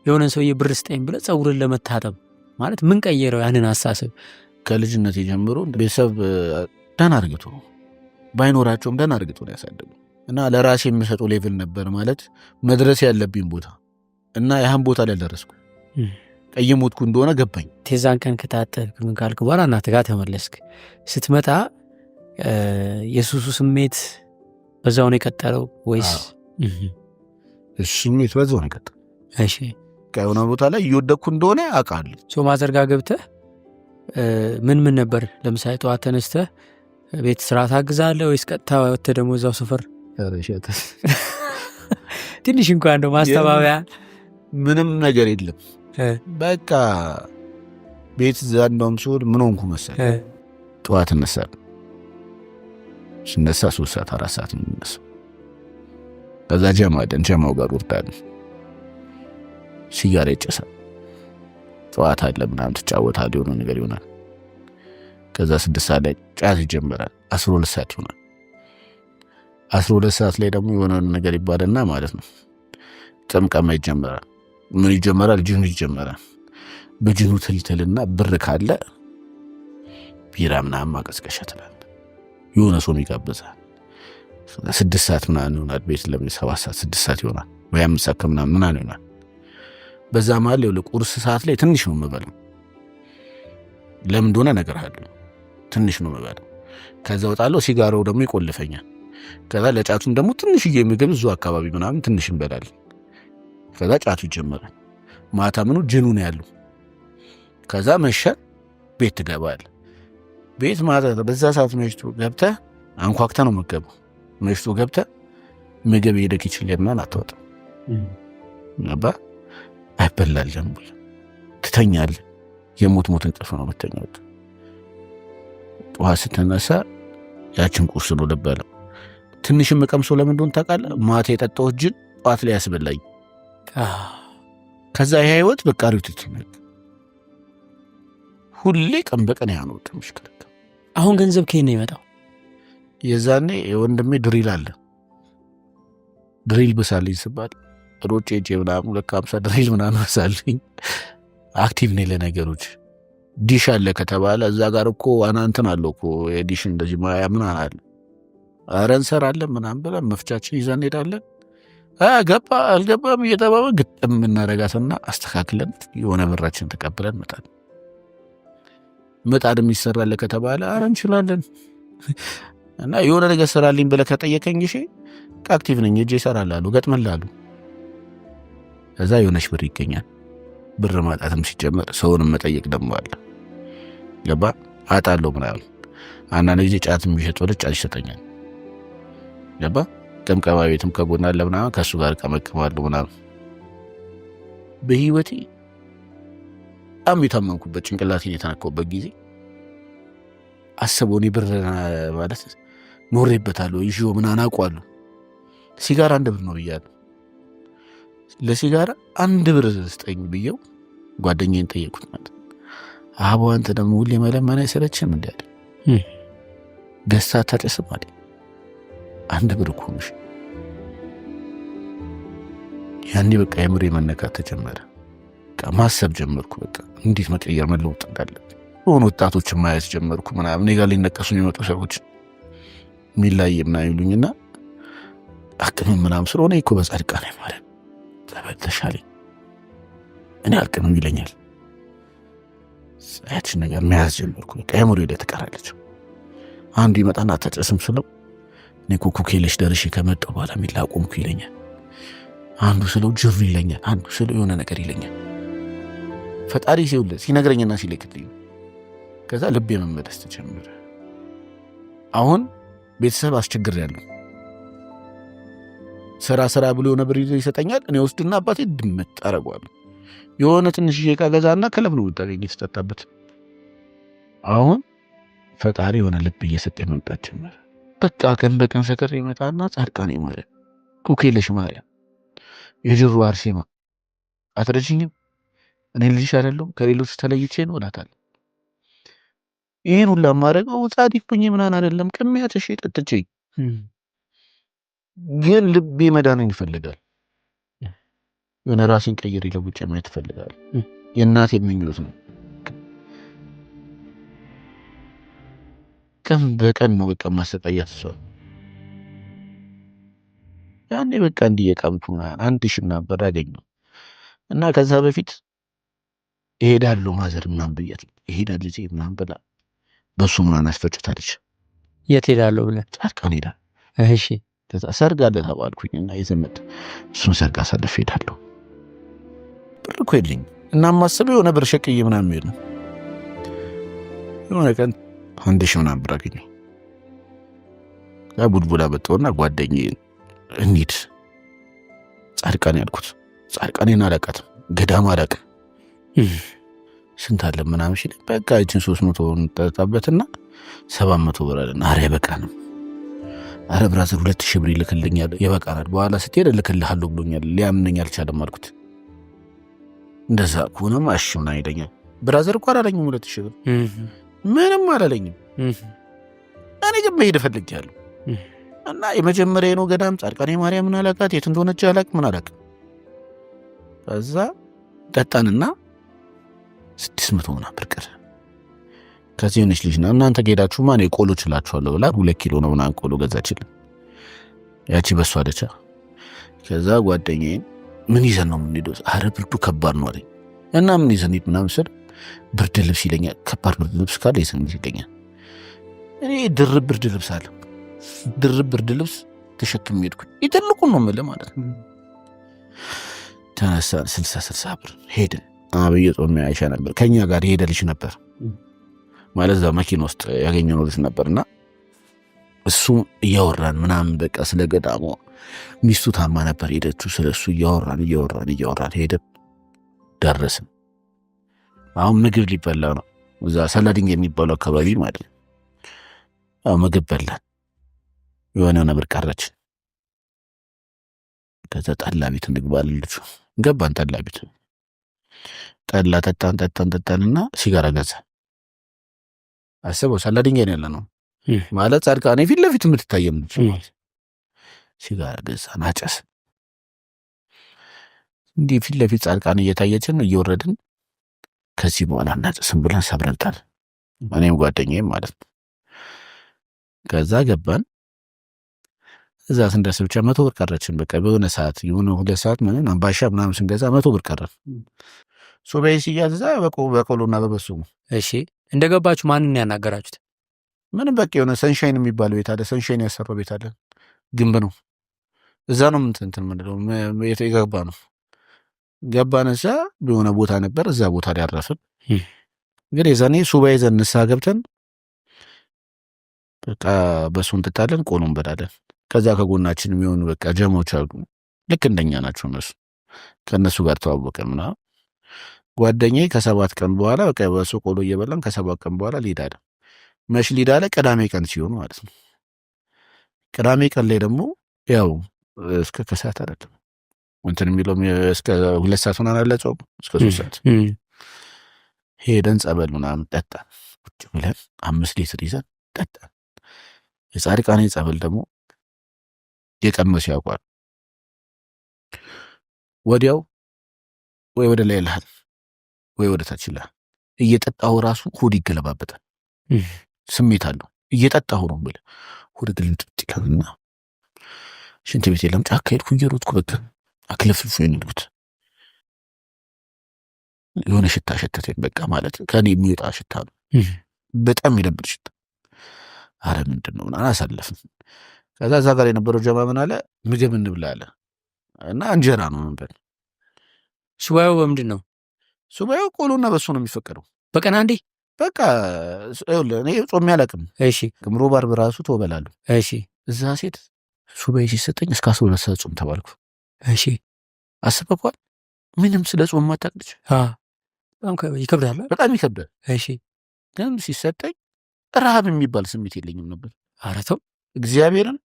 የሆነን ሰውዬ ብር ስጠኝ ብለህ ጸጉርን ለመታጠብ ማለት ምን ቀየረው ያንን አሳሰብ ከልጅነት ጀምሮ ቤተሰብ ደህና አርግቶ ባይኖራቸውም ደህና አርግቶ ነው ያሳደጉ እና ለራሴ የምሰጠው ሌቭል ነበር ማለት መድረስ ያለብኝ ቦታ እና ያን ቦታ ላይ ደረስኩ ቀየሞትኩ እንደሆነ ገባኝ ቴዛን ቀን ከታጠብክ ምን ካልክ በኋላ እናትህ ጋር ተመለስክ ስትመጣ የሱሱ ስሜት በዛው ነው የቀጠለው ወይስ ስሜት በዛው ነው የቀጠለው እሺ ከሆነ ቦታ ላይ እየወደቅኩ እንደሆነ አውቃለሁ ሶ ማዘርጋ ገብተህ ምን ነበር ለምሳሌ ጠዋት ተነስተህ ቤት ስራ ታግዛለህ ወይስ ቀጥታ ወጥተህ ደግሞ እዛው ሰፈር ረሸተ ትንሽ እንኳን ነው ማስተባበያ ምንም ነገር የለም በቃ ቤት ዛንዶም ሲሆን ምን ሆንኩ መሰለህ ጠዋት እነሳለሁ ስነሳ 3 ሰዓት 4 ሰዓት ነው ከዛ ጀማው ጋር ወርዳለሁ ሲጋራ ይጨሳል ጠዋት አለ ምናምን ተጫወታለሁ የሆነ ነገር ይሆናል ከዛ 6 ሰዓት ላይ ጫት ይጀምራል 12 ሰዓት ይሆናል 12 ሰዓት ላይ ደግሞ የሆነ ነገር ይባልና ማለት ነው ጥምቀማ ይጀምራል ምን ይጀምራል ጅኑ ይጀምራል በጅኑ ትልትልና ብር ካለ ቢራ ምናምን ማቀዝቀሻ ትላለህ የሆነ ሰው ይጋብዛል 6 ሰዓት ምናምን ይሆናል ቤት ለምን 7 ሰዓት 6 ሰዓት ይሆናል ወይ 5 ሰዓት ምናምን ይሆናል በዛ መሀል ለቁርስ ሰዓት ላይ ትንሽ ነው የምበላው ለምን እንደሆነ ነገር አለ ትንሽ ነው የምበላው ከዛ ወጣለሁ ሲጋራው ደግሞ ይቆልፈኛል ከዛ ለጫቱም ደግሞ ትንሽዬ ምግብ እዛው አካባቢ ምናምን ትንሽ እንበላለን ከዛ ጫቱ ይጀምራል ማታ ምኑ ጅኑ ነው ያለው ከዛ መሸ ቤት ትገባለህ ቤት ማታ በዛ ሰዓት መሽቶ ገብተህ አንኳክተህ ነው የምትገባው መሽቶ ገብተህ ምግብ ሄደህ ኪችን ላይ ምናምን አትወጣም ነባ አይበላልም ትተኛለህ የሞት እንቅልፍ ነው የምትተኛው ጠዋት ስትነሳ ያችን ቁርስ ነው ልበላው ትንሽም ቀምሶ ለምን እንደሆነ ታውቃለህ ማታ የጠጣው ጅን ጠዋት ላይ ያስበላኝ ከዛ ህይወት በቃ ሩቲት ነው ሁሌ ቀን በቀን ያነው ተምሽከረከ አሁን ገንዘብ ከየት ነው የመጣው የዛኔ የወንድሜ ድሪል አለ ድሪል በሳልኝ ስባል ሮጬ ምናምን 250 ድሪል ምናምን በሳልኝ አክቲቭ ነኝ ለነገሮች ዲሽ አለ ከተባለ እዛ ጋር እኮ አናንተን አለው እኮ የዲሽ እንደዚህ ማያ ምናምን አለ አረን ሰራለን ምናምን ብለን መፍቻችን ይዘን እንሄዳለን ገባ አልገባም እየተባበ ግጥም እናረጋትና አስተካክለን የሆነ ብራችን ተቀብለን መጣድ የሚሰራለ ከተባለ አረ እንችላለን እና የሆነ ነገር ሰራልኝ ብለህ ከጠየቀኝ እሺ አክቲቭ ነኝ እጄ እሰራለሁ ገጥመላለሁ ከዛ የሆነች ብር ይገኛል ብር ማጣትም ሲጀመር ሰውንም መጠየቅ ደግሞ አለ ገባ አጣለው ምናምን አንዳንድ ጊዜ ጫት የሚሸጠው ልጅ ጫት ይሰጠኛል ገባ ቀምቀማ ቤትም ከጎና አለ ምናምን ከእሱ ጋር ቀመቅማለሁ ምናምን በህይወቴ በጣም የታመንኩበት ጭንቅላቴን የተነካውበት ጊዜ አስበው እኔ ብር ማለት ኖሬበታለሁ ይዤው ምናምን አውቀዋለሁ ሲጋራ 1 ብር ነው ብያለሁ ለሲጋራ 1 ብር ስጠኝ ብዬው ጓደኛዬን ጠየቁት ማለት አቦ አንተ ደግሞ ሁሌ መለመን አይሰለችም እንዴ አለ ገዝተህ አታጨስም አለ 1 ብር እኮ ነው ያኔ በቃ የምሬ መነካት ተጀመረ ማሰብ ጀመርኩ በቃ እንዴት መቀየር መለወጥ እንዳለብኝ ሆኖ ወጣቶችን ማየት ጀመርኩ ምናምን እኔ ጋር ሊነቀሱ የሚመጡ ሰዎች ሚላይ ምናምን ይሉኝና አቅም ምናምን ስለሆነ እኮ በጻድቃ ነኝ ማለት ተበልተሻለኝ እኔ አልቅም ይለኛል ያችን ነገር መያዝ ጀመርኩ በቃ የምሬ ላይ ተቀራለች አንዱ ይመጣና አታጨስም ስለው እኔ እኮ ኩኬለሽ ደርሼ ከመጣሁ በኋላ የሚላቆምኩ ይለኛል። አንዱ ስለው ጅሩ ይለኛል፣ አንዱ ስለው የሆነ ነገር ይለኛል። ፈጣሪ ሲነግረኝና ሲለክልኝ ከዛ ልቤ መመለስ ተጀመረ። አሁን ቤተሰብ አስቸግሬያለሁ። ስራ ብሎ የሆነ ብር ይሰጠኛል። እኔ ወስድና አባቴ ድመት አደርገዋለሁ። የሆነ ትንሽ ዕቃ ገዛና ክለብ ነው ታገኝ የተጠጣበት። አሁን ፈጣሪ የሆነ ልብ እየሰጠ መምጣት ጀመረ። በቃ ቀን በቀን ፍቅር ይመጣና ጻድቃኔ ማርያም፣ ኩኬለሽ ማርያም፣ የጅሩ አርሴማ አትረጂኝም? እኔ ልጅሽ አይደለሁም ከሌሎች ተለይቼ ነው እላታለሁ። ይሄን ሁላ ማድረገው ጻድቅ ሁኜ ምናምን አይደለም፣ ቅሚያ ተሽ ጠጥቼ ግን ልቤ መዳንን ይፈልጋል። የሆነ ራሴን ቀይሬ ለውጭ ማየት ይፈልጋል። የእናቴ ምኞት ነው። ቀን በቀን ነው በቃ ማሰቃያት እሷ። ያኔ በቃ እንዲየቀምቱ አንድ ሺህ ምናምን ብር አገኘሁ እና ከዛ በፊት እሄዳለሁ ማዘር ምናምን ብያት እሄዳለሁ እዚህ ምናምን ብላ በሱ ምናምን አስፈጭታለች። የት ሄዳለሁ ብለህ? ጻድቃን ሄዳለሁ። እሺ ከዛ ሰርግ አለ ተባልኩኝና የዘመድ እሱን ሰርግ አሳልፌ ሄዳለሁ። ብር እኮ የለኝም እና ማስበው የሆነ ብር ሸቅዬ ምናምን ሄድ ነው። የሆነ ቀን 1,000 ምናምን ብር አገኘሁ። ቡድቡላ በጠውና ጓደኛዬ እንሂድ ጻድቃን ያልኩት። ጻድቃኔን አላውቃትም፣ ገዳም አላውቅም። ስንት አለ ምናምን ሲል በቃ እችን 300 እንጠጣበትና 700 ብር አለና ኧረ አይበቃንም፣ ኧረ ብራዘር 2,000 ብር ይልክልኛል ይበቃናል፣ በኋላ ስትሄድ እልክልሃለሁ ብሎኛል። ሊያምነኝ አልቻለም አልኩት። እንደዛ ከሆነማ እሺ ምናምን ይለኛል። ብራዘር እኮ አላለኝም 2,000 ብር ምንም አላለኝም። እኔ ግን መሄድ እፈልጋለሁ እና የመጀመሪያ ነው ገዳም ጻድቃኔ ማርያምን አላውቃት፣ የት እንደሆነች አላውቅም፣ ምን አላውቅም። ከዛ ጠጣንና 600 ምናምን ብር ቀረ። ከዚህ የሆነች ልጅ ና እናንተ ሄዳችሁ ማን ቆሎ ችላችኋለሁ ብላ 2 ኪሎ ነው ምናምን ቆሎ ገዛችልን። ያቺ በሷ አለቻ። ከዛ ጓደኛዬን ምን ይዘን ነው የምንሄደው? አረ ብርዱ ከባድ ነው አለኝ እና ምን ይዘን ሄድ ምናምን ስል ብርድ ልብስ ይለኛል። ከባድ ብርድ ልብስ ካለ ይዘን ይለኛል። እኔ ድርብ ብርድ ልብስ አለ ድርብ ብርድ ልብስ ተሸክሜ ሄድኩኝ። ይተልቁን ነው የምልህ ማለት ነው። ተነሳ 60 ብር ሄድን። አብይ ጾም ያይሻ ነበር ከኛ ጋር ሄደ ልጅ ነበር ማለት እዛ መኪና ውስጥ ያገኘነው ልጅ ነበርና እሱ እያወራን ምናምን በቃ ስለ ገዳሙ ሚስቱ ታማ ነበር ሄደችው። ስለሱ እያወራን ሄደ። ደረስን። አሁን ምግብ ሊበላ ነው እዛ ሰላዲንግ የሚባለው አካባቢ ማለት ነው። አሁን ምግብ በላን። የሆነ ብር ቀረች። ከዛ ጠላ ቤት እንግባልልቹ ገባን። ጠላ ቤት ጠላ ጠጣንና ሲጋራ ገዛ። አስበው ሰላዲንግ ያለ ነው ማለት ጻድቃኔ ፊት ለፊት የምትታየም ሲጋራ ገዛን፣ አጨስ እንዲህ ፊት ለፊት ጻድቃኔ እየታየችን እየወረድን ከዚህ በኋላ እናጨስም ብለን ሰብረንታል። እኔም ጓደኛዬም ማለት ነው። ከዛ ገባን። እዛ ስንደርስ ብቻ 100 ብር ቀረችን። በቃ በሆነ ሰዓት የሆነ 2 ሰዓት ምናምን አምባሻ ምናምን ስንገዛ 100 ብር ቀረን። ሱባኤ ሲያዝ እዛ በቆሎና በበሱ። እሺ እንደገባችሁ ማንን ያናገራችሁት? ምንም በቃ የሆነ ሰንሻይን የሚባለው ቤት አለ። ሰንሻይን ያሰራው ቤት አለ፣ ግንብ ነው። እዛ ነው እንትን ምንድነው የገባ ነው። ገባን። እዛ የሆነ ቦታ ነበር፣ እዛ ቦታ ላይ አረፍን። እንግዲህ የዛኔ ሱባኤ ይዘን ንስሐ ገብተን በቃ በሱ እንጥጣለን፣ ቆሎ እንበላለን። ከዛ ከጎናችን የሚሆኑ በቃ ጀሞች አሉ፣ ልክ እንደኛ ናቸው እነሱ። ከእነሱ ጋር ተዋወቀን ምናምን። ጓደኛዬ ከ7 ቀን በኋላ በቃ በሱ ቆሎ እየበላን ከ7 ቀን በኋላ ሊዳለ መሽ ሊዳለ ቅዳሜ ቀን ሲሆን ማለት ነው። ቅዳሜ ቀን ላይ ደግሞ ያው እስከ ከሰዓት አይደለም እንትን የሚለው እስከ 2 ሰዓት ሆናን አለ ጾም እስከ 3 ሰዓት ሄደን ጸበል ምናምን ጠጣን። ቁጭ ብለን 5 ሊትር ይዘን ጠጣን። የጻድቃኔ ጸበል ደግሞ የቀመሱ ያውቋል። ወዲያው ወይ ወደ ላይ ይልሃል ወይ ወደ ታች ይልሃል። እየጠጣሁ ራሱ ሆድ ይገለባበጣል። ስሜት አለው። እየጠጣሁ ነው ብለህ ሆድ ግልምጥ ይላልና ሽንት ቤት የለም። ጫካ ሄድኩ እየሮጥኩ በቃ አክለፍልፎ የሄድኩት የሆነ ሽታ ሸተተኝ። በቃ ማለት ከኔ የሚወጣ ሽታ ነው። በጣም የሚደብር ሽታ። አረ ምንድን ነው አላሳለፍም። ከዛ እዛ ጋር የነበረው ጀማ ምን አለ ምግብ እንብላ አለ እና እንጀራ ነው መንበል። ሱባኤው በምንድን ነው? ሱባኤው ቆሎና በሱ ነው የሚፈቀደው በቀን አንዴ። በቃ እኔ ጾሜ አላውቅም። እሺ ሮብ ዓርብ ራሱ ትወበላለሁ። እሺ እዛ ሴት ሱባኤ ሲሰጠኝ እስከ 12 ሰዓት ጾም ተባልኩ። እሺ አስበኳል። ምንም ስለ ጾም ማታቅልች ይከብዳል፣ በጣም ይከብዳል። እሺ ግን ሲሰጠኝ ረሃብ የሚባል ስሜት የለኝም ነበር። ኧረ ተው እግዚአብሔርን።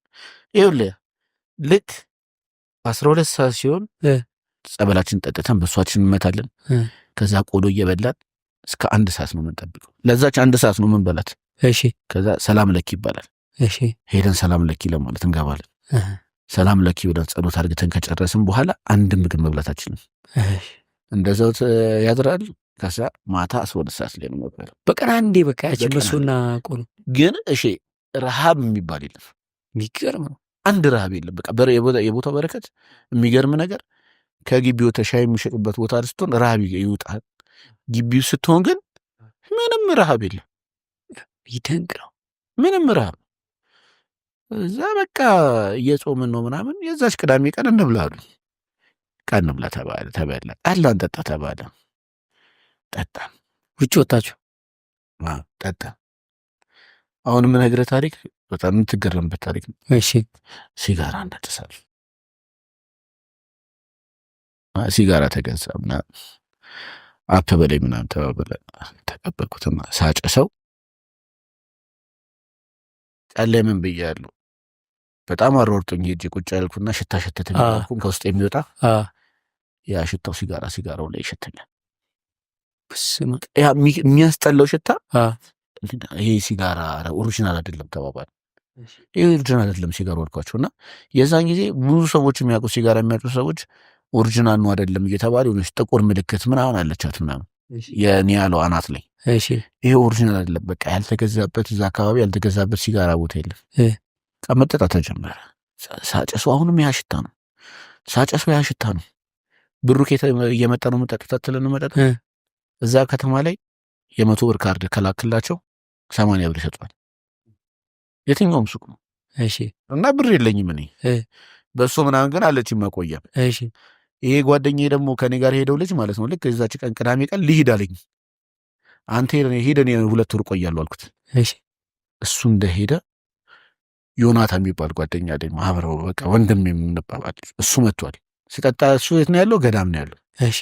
ይኸውልህ ልክ 12 ሰዓት ሲሆን ጸበላችን ጠጥተን በሷችን እንመታለን። ከዛ ቆሎ እየበላን እስከ 1 ሰዓት ነው የምንጠብቀው። ለዛች 1 ሰዓት ነው የምንበላት። እሺ ከዛ ሰላም ለኪ ይባላል። እሺ ሄደን ሰላም ለኪ ለማለት እንገባለን። ሰላም ለኪ ብለን ጸሎት አድርገን ከጨረስን በኋላ አንድ ምግብ መብላታችንን እንደዛው ያድራል። ከዛ ማታ 12 ሰዓት ላይ ነው መብላት በቀን አንዴ። በቃ ያችን በሱና ቆሎ ግን እሺ ረሃብ የሚባል የለም። የሚገርም ነው። አንድ ረሃብ የለም። በቃ የቦታው በረከት የሚገርም ነገር። ከግቢው ተሻይ የሚሸጡበት ቦታ ስትሆን ረሃብ ይውጣል። ግቢው ስትሆን ግን ምንም ረሃብ የለም። ይደንቅ ነው። ምንም ረሃብ። እዛ በቃ እየጾምን ነው ምናምን። የዛች ቅዳሜ ቀን እንብላሉ። ቀን እንብላ ተባለ፣ ተበላ። አላን ጠጣ ተባለ፣ ጠጣ። ውጭ ወጣችሁ? ጠጣ። አሁን የምነግርህ ታሪክ በጣም የምትገረምበት ታሪክ ነው። እሺ ሲጋራ እንዳጨሳል። ሲጋራ ተገዛ ምናምን አፕ በላይ ምናምን ተባበለ። ተቀበልኩትና ሳጨሰው ቀን ላይ ምን ብያለሁ? በጣም አሯርጦኝ ሄጄ ቁጭ ያልኩና ሽታ ሸተተኝ። ከውስጥ የሚወጣ ያ ሽታው ሲጋራው ላይ ይሸተኛል። የሚያስጠላው ሽታ ይሄ ሲጋራ ኦሪጂናል አይደለም ተባባል። ይሄ ኦሪጂናል አይደለም ሲጋራ አልኳቸው። እና የዛን ጊዜ ብዙ ሰዎች የሚያውቁ ሲጋራ የሚያውቁ ሰዎች ኦሪጂናል ነው አይደለም እየተባለ የሆነች ጥቁር ምልክት ምናምን አለቻት ምናምን የኒያለው አናት ላይ። ይሄ ኦሪጂናል አይደለም በቃ ያልተገዛበት እዛ አካባቢ ያልተገዛበት ሲጋራ ቦታ የለም። መጠጣት ተጀመረ። ሳጨሱ አሁንም ያ ሽታ ነው። ሳጨሱ ያ ሽታ ነው። ብሩ እየመጣ ነው መጠጣት መጠጥ እዛ ከተማ ላይ 100 ብር ካርድ ከላክላቸው 80 ብር ይሰጧል። የትኛውም ሱቅ ነው። እሺ እና ብር የለኝም እኔ በሱ ምናምን ግን አለች ማቆያ። እሺ ይሄ ጓደኛዬ ደግሞ ከኔ ጋር ሄደው ልጅ ማለት ነው ልክ እዛች ቀን ቅዳሜ ቀን ልሂድ አለኝ። አንተ ሄደን 2 ወር ቆያለሁ አልኩት። እሺ እሱ እንደሄደ ዮናታ የሚባል ጓደኛ አለኝ ማህበረው በቃ ወንድም የምንባባል እሱ መጥቷል። ሲጠጣ እሱ የት ነው ያለው? ገዳም ነው ያለው። እሺ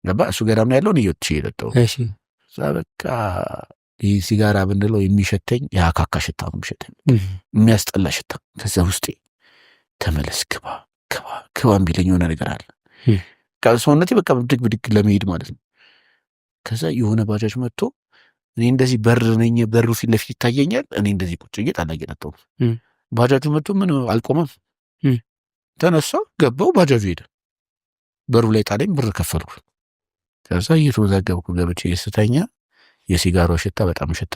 ገባ እሱ ገዳም ነው ያለው። ነው ይወጣው። እሺ በቃ ይህ ሲጋራ ብንለው የሚሸተኝ የአካካ ሽታ ነው የሚሸተኝ፣ የሚያስጠላ ሽታ። ከዛ ውስጤ ተመለስ ግባ የሚለኝ የሆነ ነገር አለ። ሰውነቴ በቃ ብድግ ለመሄድ ማለት ነው። ከዛ የሆነ ባጃጅ መጥቶ እኔ እንደዚህ በሩ ፊት ለፊት ይታየኛል። እኔ እንደዚህ ቁጭ ጣላ እየጠጣሁ ባጃጁ መጥቶ ምን አልቆመም። ተነሳው ገባው፣ ባጃጁ ሄደ። በሩ ላይ ጣለኝ፣ ብር ከፈልኩ። ከዛ እየተወዛገብኩ ገብቼ ስተኛ የሲጋራው ሽታ በጣም ሸታ።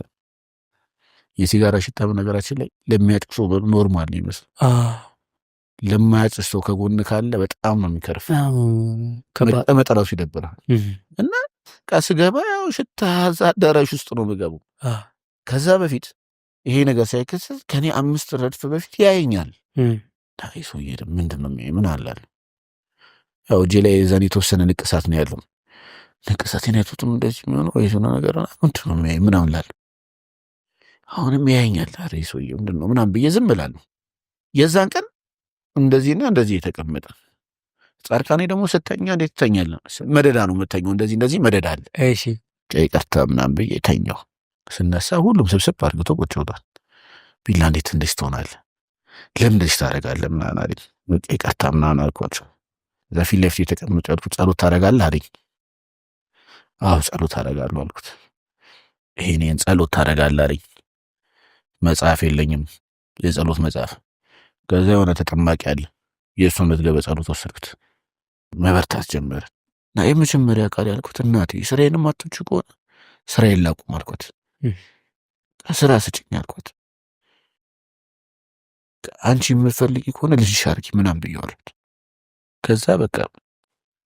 የሲጋራ ሽታ በነገራችን ላይ ለሚያጭስ ሰው ኖርማል ነው ይመስል፣ ለማያጭስ ሰው ከጎን ካለ በጣም ነው የሚከርፍ። መቀመጥ እራሱ ይደብራል። እና ስገባ ያው ሽታ አዳራሽ ውስጥ ነው የምገቡ። ከዛ በፊት ይሄ ነገር ሳይከሰት ከኔ 5 ረድፍ በፊት ያየኛል። ታይ ሰውዬ ምንድን ነው ምን አላል? ያው እጄ ላይ የዛን የተወሰነ ንቅሳት ነው ያለው። ንቅሳቴን አይቶትም እንደዚህ የሚሆነው ወይ የሆነ ነገር ምንድን ነው ምናምን እላለሁ። አሁንም ያየኛል። ኧረ ሰውዬ ምንድን ነው ምናምን ብዬ ዝም እላለሁ። የዛን ቀን እንደዚህና እንደዚህ የተቀመጠ ጻድቃኔ ደግሞ ስተኛ እንዴት ትተኛለህ? መደዳ ነው የምተኛው። እንደዚህ መደዳ አለ። እሺ ይቅርታ ምናምን ብዬ ተኛሁ። ስነሳ ሁሉም ስብስብ አድርግቶ ቁጭ ብሏል። ቢላ እንዴት እንደዚህ ትሆናለህ? ለምን እንደዚህ ታደርጋለህ? ምናምን አለኝ። ይቅርታ ምናምን አልኳቸው። እዛ ፊት ለፊት የተቀመጡ ያልኩት ጸሎት ታደርጋለህ አለኝ። አዎ ጸሎት አደርጋለሁ አልኩት። ይሄን ጸሎት ታደርጋለህ አለኝ። መጽሐፍ የለኝም የጸሎት መጽሐፍ። ከዛ የሆነ ተጠማቂ አለ፣ የእሱን መዝገበ ጸሎት ወሰድኩት። መበርታት ጀመረ። እና የመጀመሪያ ቃል ያልኩት እናቴ ስራዬንም አትች ከሆነ ስራዬን ላቁም አልኳት። ስራ ስጭኝ አልኳት። አንቺ የምትፈልጊ ከሆነ ልጅሽ አድርጊ ምናምን ብየዋለሁ። ከዛ በቃ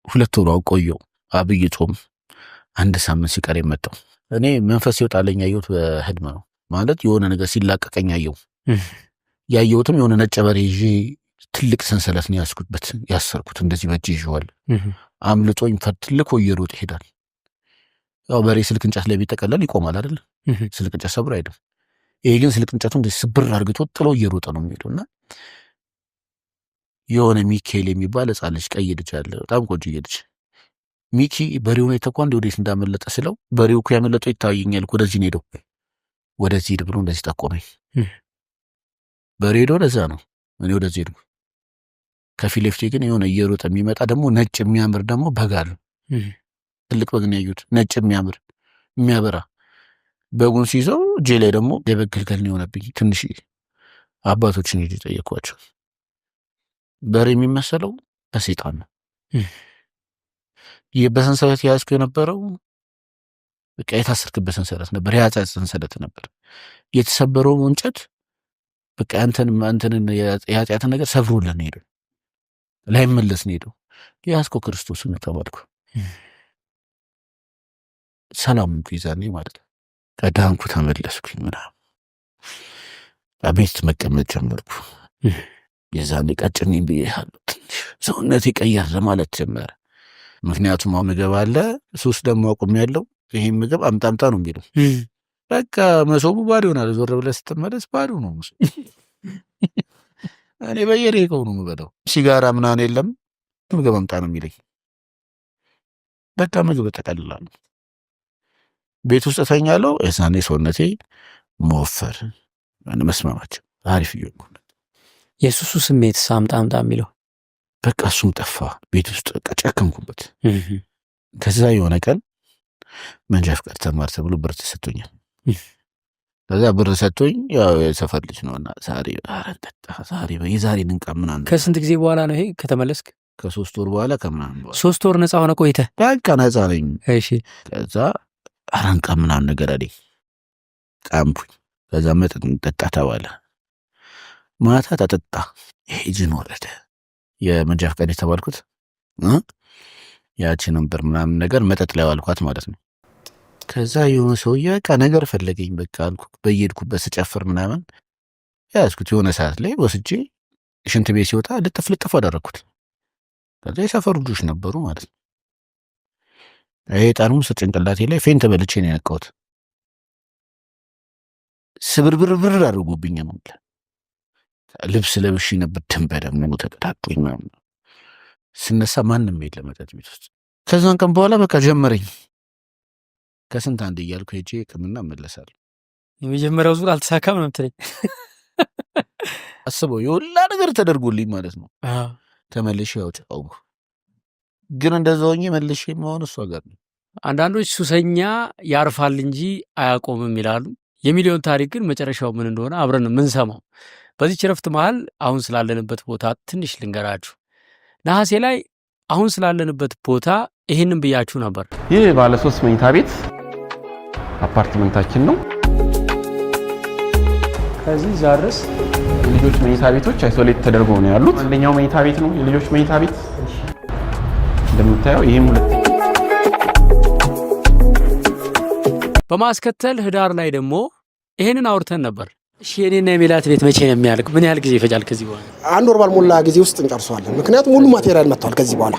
2 ወር ቆየሁ። አብይ ጾም 1 ሳምንት ሲቀር የመጣው እኔ መንፈስ ይወጣለኝ ያየሁት በህልም ነው። ማለት የሆነ ነገር ሲላቀቀኝ አየሁ። ያየሁትም የሆነ ነጭ በሬ ይዤ ትልቅ ሰንሰለት ነው ያሰርኩት እንደዚህ በእጅ ይዤዋል። አምልጦኝ ትልቅ እየሮጠ ይሄዳል። ያው በሬ ስልክ እንጨት ላይ ቢጠቀለል ይቆማል አይደል? ስልክ እንጨት ሰብር አይደል? ይሄ ግን ስልክ እንጨቱ እንደዚህ ስብር አድርግቶ ጥሎ እየሮጠ ነው የሚሄደውና የሆነ ሚካኤል የሚባል ሕፃን ልጅ ቀይ ልጅ አለ፣ በጣም ቆንጆ ልጅ። ሚኪ በሬውን አይተኳ ወዴት እንዳመለጠ ስለው በሬው እኮ ያመለጠው ይታየኛል፣ ወደዚህ ነው ሄደው፣ ወደዚህ ሄድ ብሎ እንደዚህ ጠቆመኝ። በሬ ሄዶ ለዛ ነው እኔ ወደዚህ ሄድኩ። ከፊት ለፊቴ ግን የሆነ እየሮጠ የሚመጣ ደግሞ ነጭ የሚያምር ደግሞ በግ አለ። ትልቅ በግ ነው ያዩት፣ ነጭ የሚያምር የሚያበራ። በጉን ሲይዘው እጄ ላይ ደግሞ የበግ ግልገል ነው የሆነብኝ። ትንሽ አባቶችን ሄጄ ጠየኳቸው። በሬ የሚመሰለው በሰይጣን ነው። ይህ በሰንሰለት ያዝኩ የነበረው በቃ የታሰርክበት ሰንሰለት ነበር፣ የኃጢአት ሰንሰለት ነበር። የተሰበረው እንጨት በቃ አንተንን የኃጢአትን ነገር ሰብሮልን ሄዱ፣ ላይመለስ ነው ሄዱ። የያዝከው ክርስቶስን ነው ተባልኩ። ሰላም ይዛኔ ማለት ነው። ከዳንኩ ተመለስኩኝ ምናምን ቤት መቀመጥ ጀመርኩ። የዛኔ ቀጭኔ ብዬሃለሁ፣ ትንሽ ሰውነቴ ቀየር ማለት ጀመረ። ምክንያቱም አሁን ምግብ አለ፣ ሱስ ደግሞ አቁም ያለው ይህም ምግብ አምጣምጣ ነው የሚለው። በቃ መሶቡ ባዶ ይሆናል። ዞር ብለህ ስትመለስ ባዶ ነው። እኔ በየደቂቃው ነው የምበላው። ሲጋራ ምናምን የለም፣ ምግብ አምጣ ነው የሚለኝ። በቃ ምግብ እጠቀልላለሁ። ቤት ውስጥ እተኛለሁ። የዛኔ ሰውነቴ መወፈር መስማማት አሪፍ እየሆንኩ የሱሱ ስሜት አምጣ የሚለው በቃ እሱም ጠፋ። ቤት ውስጥ ጨከንኩበት። ከዛ የሆነ ቀን መንጃ ፍቃድ ተማር ተብሎ ብር ተሰጥቶኛል። ከዛ ብር ሰጥቶኝ ያው የሰፈር ልጅ ነውና ዛሬ የዛሬ ንንቃ ምናምን። ከስንት ጊዜ በኋላ ነው ይሄ ከተመለስክ? ከ3 ወር በኋላ ከምናምን በኋላ 3 ወር ነፃ ሆነ ቆይተ? በቃ ነፃ ነኝ። እሺ። ከዛ አራንቃ ምናምን ነገር አለኝ። ቃምኩኝ። ከዛ መጠጥ ጠጣ ተባለ። ማታ ተጠጣ። ይሄ ጅን ወረደ። የመንጃ ፍቃድ የተባልኩት ያቺ ነበር ምናምን ነገር መጠጥ ላይ ዋልኳት ማለት ነው። ከዛ የሆነ ሰውዬ በቃ ነገር ፈለገኝ። በቃ አልኩ በየሄድኩበት ስጨፍር ምናምን ያዝኩት። የሆነ ሰዓት ላይ ወስጄ ሽንት ቤት ሲወጣ ልጥፍ አደረግኩት። ከዛ የሰፈሩ ልጆች ነበሩ ማለት ነው። ይሄ ጠርሙስ ጭንቅላቴ ላይ ፌንት በልቼ ነው የነቃሁት። ስብርብርብር አድርጎብኝ ነው። ልብስ ለብሼ ነበር፣ ደም በደም ነው ተቀዳጥኩኝ ምናምን። ስነሳ ማንም የለም መጠጥ ቤት ውስጥ። ከዛን ቀን በኋላ በቃ ጀመረኝ። ከስንት አንድ እያልኩ ሄጄ ሕክምና እመለሳለሁ። የመጀመሪያው ዙር አልተሳካም ነው የምትለኝ? አስበው የሁላ ነገር ተደርጎልኝ ማለት ነው። ተመልሼ ያው ጫው ግን እንደዛ ሆኜ መልሼ መሆን እሷ ጋር ነው። አንዳንዶች ሱሰኛ ያርፋል እንጂ አያቆምም ይላሉ። የሚሊዮን ታሪክ ግን መጨረሻው ምን እንደሆነ አብረን ምንሰማው። በዚህ ረፍት መሃል አሁን ስላለንበት ቦታ ትንሽ ልንገራችሁ። ነሐሴ ላይ አሁን ስላለንበት ቦታ ይህንን ብያችሁ ነበር። ይህ ባለ 3 መኝታ ቤት አፓርትመንታችን ነው። ከዚህ ዛሬስ የልጆች መኝታ ቤቶች አይሶሌት ተደርገው ነው ያሉት። አንደኛው መኝታ ቤት ነው የልጆች መኝታ ቤት እንደምታየው። ይሄም በማስከተል ህዳር ላይ ደግሞ ይሄንን አውርተን ነበር። እሺ የኔና የሜላት ቤት መቼ ነው የሚያልቅ? ምን ያህል ጊዜ ይፈጃል? ከዚህ በኋላ 1 ወር ባልሞላ ጊዜ ውስጥ እንጨርሰዋለን። ምክንያቱም ሙሉ ማቴሪያል መጥቷል። ከዚህ በኋላ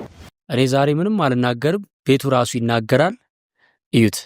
እኔ ዛሬ ምንም አልናገርም፣ ቤቱ ራሱ ይናገራል። እዩት።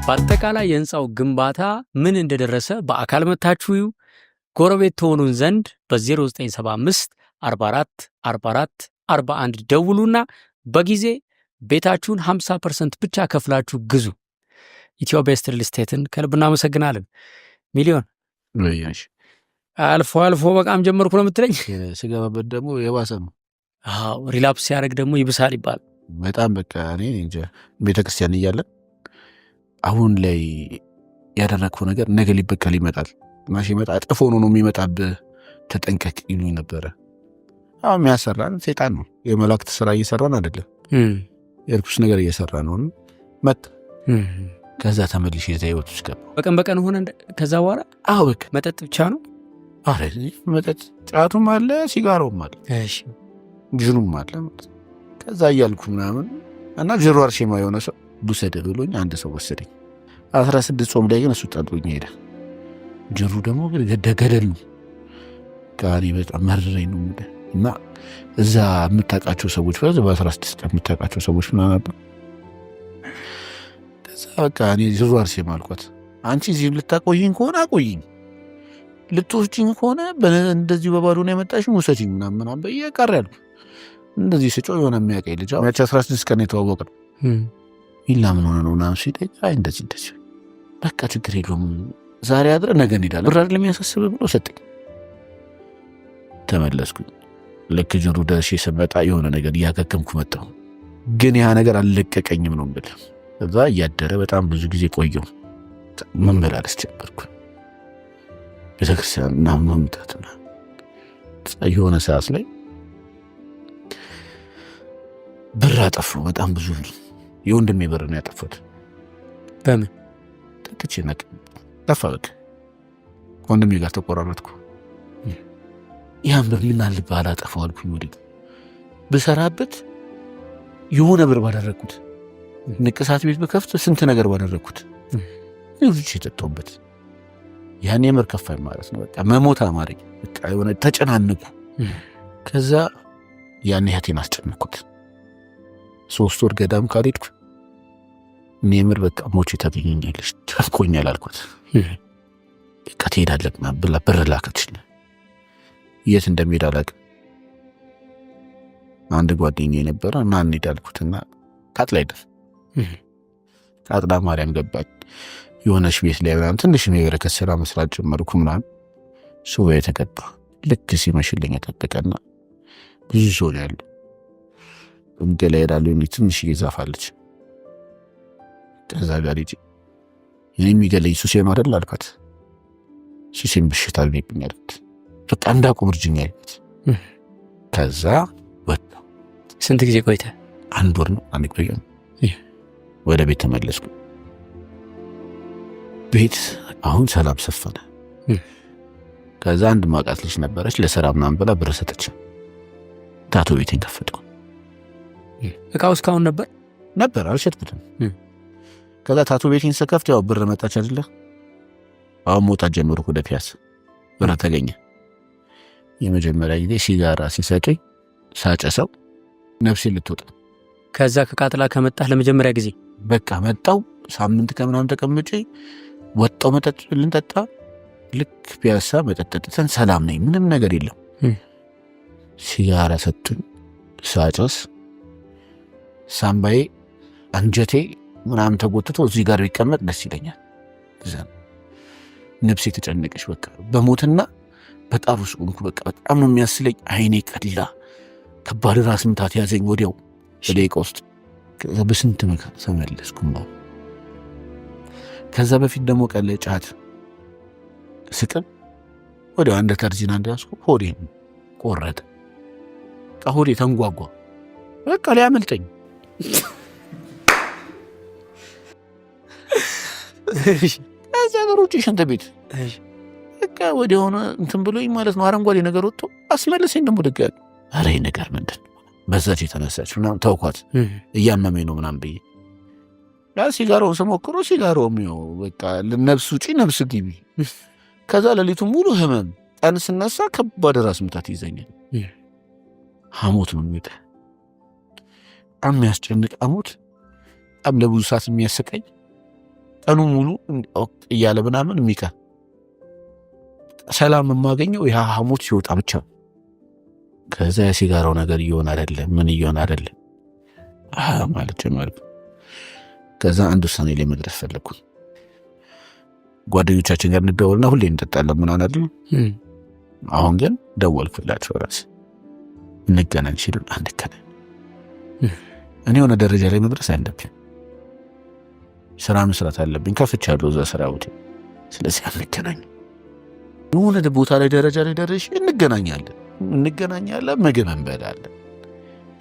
በአጠቃላይ የህንፃው ግንባታ ምን እንደደረሰ በአካል መታችሁ ጎረቤት ትሆኑን ዘንድ በ0975 44 44 41 ደውሉና በጊዜ ቤታችሁን 50% ብቻ ከፍላችሁ ግዙ። ኢትዮ ቤስት ሪል ስቴትን ከልብ እናመሰግናለን። ሚሊዮን አልፎ አልፎ በቃም ጀመርኩ ነው የምትለኝ? ስገባበት ደግሞ የባሰ ነው። ሪላፕስ ሲያደርግ ደግሞ ይብሳል ይባል። በጣም በቃ እኔ እንጃ ቤተክርስቲያን እያለን አሁን ላይ ያደረግከው ነገር ነገ ሊበቀል ይመጣል። ማሽ ይመጣ አጥፎ ነው የሚመጣብህ፣ ተጠንቀቅ ይሉኝ ነበረ። አሁን የሚያሰራን ሰይጣን ነው። የመላእክት ስራ እየሰራን አይደለም፣ የርኩስ ነገር እየሰራ ነው። መጣ ከዛ ተመልሼ የዛ ህይወት ውስጥ ገባ። በቀን ሆነ ከዛ በኋላ በቃ መጠጥ ብቻ ነው። አረ መጠጥ ጫቱም አለ፣ ሲጋራውም አለ፣ ጅኑም አለ። ከዛ እያልኩ ምናምን እና ጅሩ አርሼማ የሆነ ሰው ዱሰደ ብሎኝ አንድ ሰው ወሰደኝ። 16 ጾም ላይ ግን እሱ ጠልቶኝ ሄደ። ጅሩ ደግሞ ገደል ነው ጋሪ በጣም መረረኝ ነው እና እዛ የምታውቃቸው ሰዎች በ16 ቀን የምታውቃቸው ሰዎች ምናምን ነበር። ከዛ በቃ እኔ ጅሩ አርሼማ አልኳት፣ አንቺ እዚህም ልታቆይኝ ከሆነ አቆይኝ፣ ልትወስጂኝ ከሆነ እንደዚሁ በባዶ ነው የመጣሽኝ ውሰጂኝ ምናምን በየቀር ያልኩ እንደዚህ ስጮህ የሆነ የሚያውቀኝ ልጅ ያቺ 16 ቀን የተዋወቅነው ይላ ምን ሆነ ነው ምናምን ሲጠይቅ አይ እንደዚህ በቃ ችግር የለውም ዛሬ አድረን ነገ እንሄዳለን ብር አይደለም የሚያሳስብ ብሎ ሰጠኝ። ተመለስኩኝ። ልክ ጅሩ ደርሼ ስመጣ የሆነ ነገር እያገገምኩ መጣሁ፣ ግን ያ ነገር አልለቀቀኝም ነው የምልህ። እዛ እያደረ በጣም ብዙ ጊዜ ቆየሁ። መመላለስ ጀመርኩ ቤተክርስቲያን እና መምጣትና የሆነ ሰዓት ላይ ብር አጠፋሁ። በጣም ብዙ የወንድሜ ብር ነው ያጠፋሁት። በምን ጠጥቼ ጠፋ። በቃ ወንድሜ ጋር ተቆራረጥኩ። ያን ብር ምን አለብህ አላጠፋው አልኩኝ። ወዲህ ብሰራበት የሆነ ብር ባደረግኩት፣ ንቅሳት ቤት በከፍት ስንት ነገር ባደረግኩት፣ ልጅ የጠጣሁበት ያኔ ምር ከፋይ ማለት ነው። በቃ መሞት አማረኝ። በቃ የሆነ ተጨናነኩ። ከዛ ያኔ እህቴን አስጨነኩት። 3 ወር ገዳም ካልሄድኩ ምር በቃ ሞቼ ታገኘኛለሽ ተፍቆኛል አልኳት። በቃ ትሄዳለህ ብላ ብር ላከችልኝ። የት እንደሚሄድ አላውቅም። አንድ ጓደኛዬ ነበረ እና እንሂድ አልኩትና ቃጥላ ሄድን። ቃጥላ ማርያም ገባች። የሆነች ቤት ላይ ምናምን ትንሽ የበረከት ስራ መስራት ጀመርኩ ምናምን። ሱባኤ ተቀጣ። ልክ ሲመሽልኝ ተጠቀና ብዙ ሰው ያለ እንገላ ሄዳለሁ። ትንሽ ይዛፋለች። ከዛ ጋር ይጂ የሚገለኝ ሱሴ ነው አይደል አልኳት። ሱሴን በሽታ አለብኝ አልኳት። በቃ እንዳቆም እርጅኝ አልኳት። ከዛ ወጣ። ስንት ጊዜ ቆይተ? 1 ወር ነው አንድ ቆየ። ወደ ቤት ተመለስኩ። ቤት አሁን ሰላም ሰፈነ። ከዛ አንድ ማቃት ልጅ ነበረች ለስራ ምናምን ብላ ብር ሰጠች። ታቶ ቤቴን ከፈትኩ። እቃው እስካሁን ነበር አልሸጥኩትም። ከዛ ታቶ ቤቴን ስከፍት ያው ብር መጣች አይደለ? አሁን መውጣት ጀመርኩ ወደ ፒያሳ። ብር ተገኘ። የመጀመሪያ ጊዜ ሲጋራ ሲሰጠኝ ሳጨሰው ነፍሴ ልትወጣ። ከዛ ከቃጥላ ከመጣህ ለመጀመሪያ ጊዜ በቃ መጣው። ሳምንት ከምናምን ተቀምጬ ወጣው። መጠጥ ልንጠጣ ልክ ፒያሳ መጠጥ ጠጥተን ሰላም ነኝ፣ ምንም ነገር የለም። ሲጋራ ሰጡኝ ሳጨስ ሳምባዬ አንጀቴ ምናምን ተጎትቶ እዚህ ጋር ቢቀመጥ ደስ ይለኛል። ነፍሴ ተጨነቀች። በቃ በሞትና በጣሩ ሆንኩ። በቃ በጣም ነው የሚያስለኝ። አይኔ ቀላ፣ ከባድ ራስ ምታት ያዘኝ ወዲያው በደቂቃ ውስጥ። በስንት መከራ ተመለስኩ ነው። ከዛ በፊት ደግሞ ቀለ ጫት ስቅም ወዲያው አንድ ተርጂና እንዳስኩ ሆዴ ቆረጠ። ሆዴ ተንጓጓ። በቃ ሊያመልጠኝ እዛ ነገሮች ሽንት ቤት በቃ ወዲያውኑ እንትን ብሎኝ ማለት ነው። አረንጓዴ ነገር ወጥቶ አስመለሰኝ። ደግሞ ደጋግ አረ ነገር ምንድን በዛች የተነሳች ምናምን ተውኳት። እያመመኝ ነው ምናምን ብዬ ያ ሲጋራውን ስሞክሮ ሲጋራውም ይኸው በቃ ነፍስ ውጪ ነፍስ ግቢ። ከዛ ሌሊቱ ሙሉ ህመም፣ ቀን ስነሳ ከባድ ራስ ምታት ይዘኛል። ሐሞት ነው የሚጠ በጣም የሚያስጨንቅ ሐሞት፣ በጣም ለብዙ ሰዓት የሚያሰቃኝ፣ ቀኑ ሙሉ እያለ ምናምን የሚቀር ሰላም የማገኘው ያ ሐሞት ሲወጣ ብቻ። ከዛ የሲጋራው ነገር እየሆነ አይደለም ምን እየሆነ አይደለም ማለት ጀመርኩ። ከዛ አንድ ውሳኔ ላይ መድረስ ፈለግኩ። ጓደኞቻችን ጋር እንደወልና ሁሌ እንጠጣለን ምናምን አይደል። አሁን ግን ደወልኩላቸው ራስ እንገናኝ ሲሉ አንገናኝ። እኔ የሆነ ደረጃ ላይ መድረስ አለብኝ፣ ስራ መስራት አለብኝ። ከፍቻለሁ እዛ ስራ ቦታ ስለዚህ አንገናኝ። የሆነ ቦታ ላይ ደረጃ ላይ ደረሽ እንገናኛለን፣ ምግብ እንበላለን።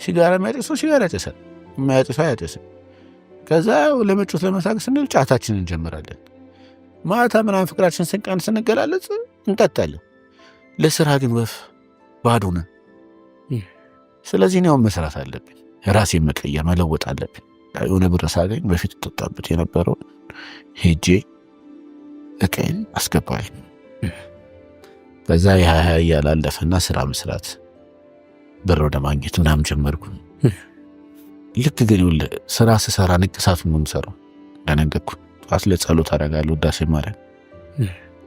ሲጋራ የሚያጨሰው ሲጋራ ያጨሳል፣ የማያጨሰው አያጨስም። ከዛ ለመጮት ለመሳቅ ስንል ጫታችንን እንጀምራለን። ማታ ምናምን ፍቅራችን ስንቃን ስንገላለጽ እንጠጣለን። ለስራ ግን ወፍ ባዶ ነን። ስለዚህ ነው መስራት አለብኝ፣ ራሴን መቀየር መለወጥ አለብኝ። የሆነ ብር ሳገኝ በፊት ተጣጣበት የነበረው ሄጄ እቀይን አስገባል። ከዛ ያላለፈና ስራ መስራት ብር ወደ ማግኘት ምናምን ጀመርኩ። ልክ ግን ስራ ስሰራ ንቅሳቱ ነው የምሰራው። እንደነገርኩ ጧት ለጸሎት አደርጋለሁ፣ ውዳሴ ማርያም።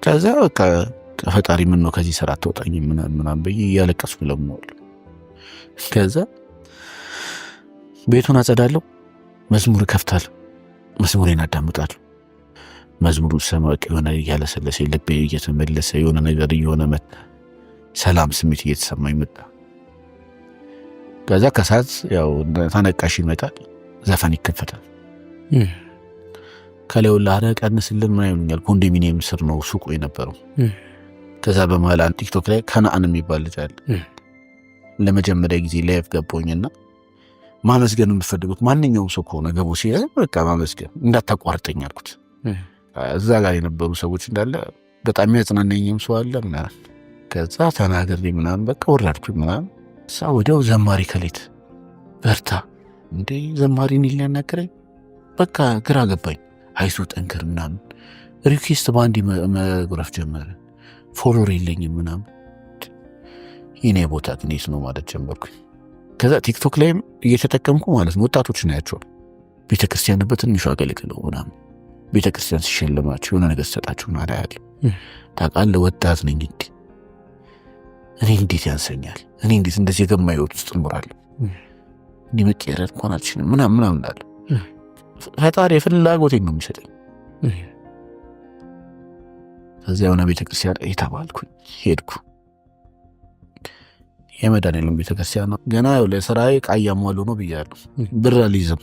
ከዛ በቃ ፈጣሪ ምን ነው ከዚህ ስራ አትወጣኝ ምናምን ብዬ እያለቀስኩ ለምነዋል። ከዛ ቤቱን አጸዳለሁ፣ መዝሙር እከፍታለሁ፣ መዝሙሬን አዳምጣለሁ። መዝሙሩ ሰማቅ የሆነ እያለሰለሰ ልቤ እየተመለሰ የሆነ ነገር እየሆነ መጣ። ሰላም ስሜት እየተሰማኝ መጣ። ከዛ ከሰዓት ያው ተነቃሽ ይመጣል፣ ዘፈን ይከፈታል። ከላዩ ላረ ቀንስልን ምን ይሉኛል። ኮንዶሚኒየም ስር ነው ሱቁ የነበረው። ከዛ በመሃል አንድ ቲክቶክ ላይ ከነአን የሚባል ልጅ አለ። ለመጀመሪያ ጊዜ ላይቭ ገባሁኝና ማመስገን የምትፈልጉት ማንኛውም ሰው ከሆነ ገቡ ሲል በቃ ማመስገን እንዳታቋርጠኝ አልኩት። እዛ ጋር የነበሩ ሰዎች እንዳለ በጣም የሚያጽናናኝም ሰው አለ ምናምን። ከዛ ተናገሬ ምናምን በቃ ወራድኩኝ ምናምን። እሳ ወዲያው ዘማሪ ከሌት በርታ እንዴ ዘማሪን ሊያናገረኝ በቃ ግራ ገባኝ። አይዞ ጠንክር ምናምን ሪኩዌስት ባንዲ መግረፍ ጀመረ። ፎሎወር የለኝም ምናምን። የኔ ቦታ ግን የት ነው ማለት ጀመርኩኝ። ከዛ ቲክቶክ ላይም እየተጠቀምኩ ማለት ነው። ወጣቶችን አያቸዋል። ቤተክርስቲያን በትንሹ አገልግለው ምናምን ቤተክርስቲያን ሲሸልማቸው የሆነ ነገር ሰጣቸው ማለት ያለ ታውቃለህ። ወጣት ነኝ እንዴ እኔ እንዴት ያንሰኛል? እኔ እንዴት እንደዚህ የገማ ህይወት ውስጥ እኖራለሁ? እንዲህ መቀየር እንኳን አልችልም ምናምን አለ። ፈጣሪ ፍላጎቴን ነው የሚሰጠኝ። ከዚያ የሆነ ቤተክርስቲያን የተባልኩኝ ሄድኩ። የመድኃኔዓለም ቤተክርስቲያን ነው። ገና ለስራዬ ቃያ ሟሉ ነው ብያለሁ። ብር አልይዝም።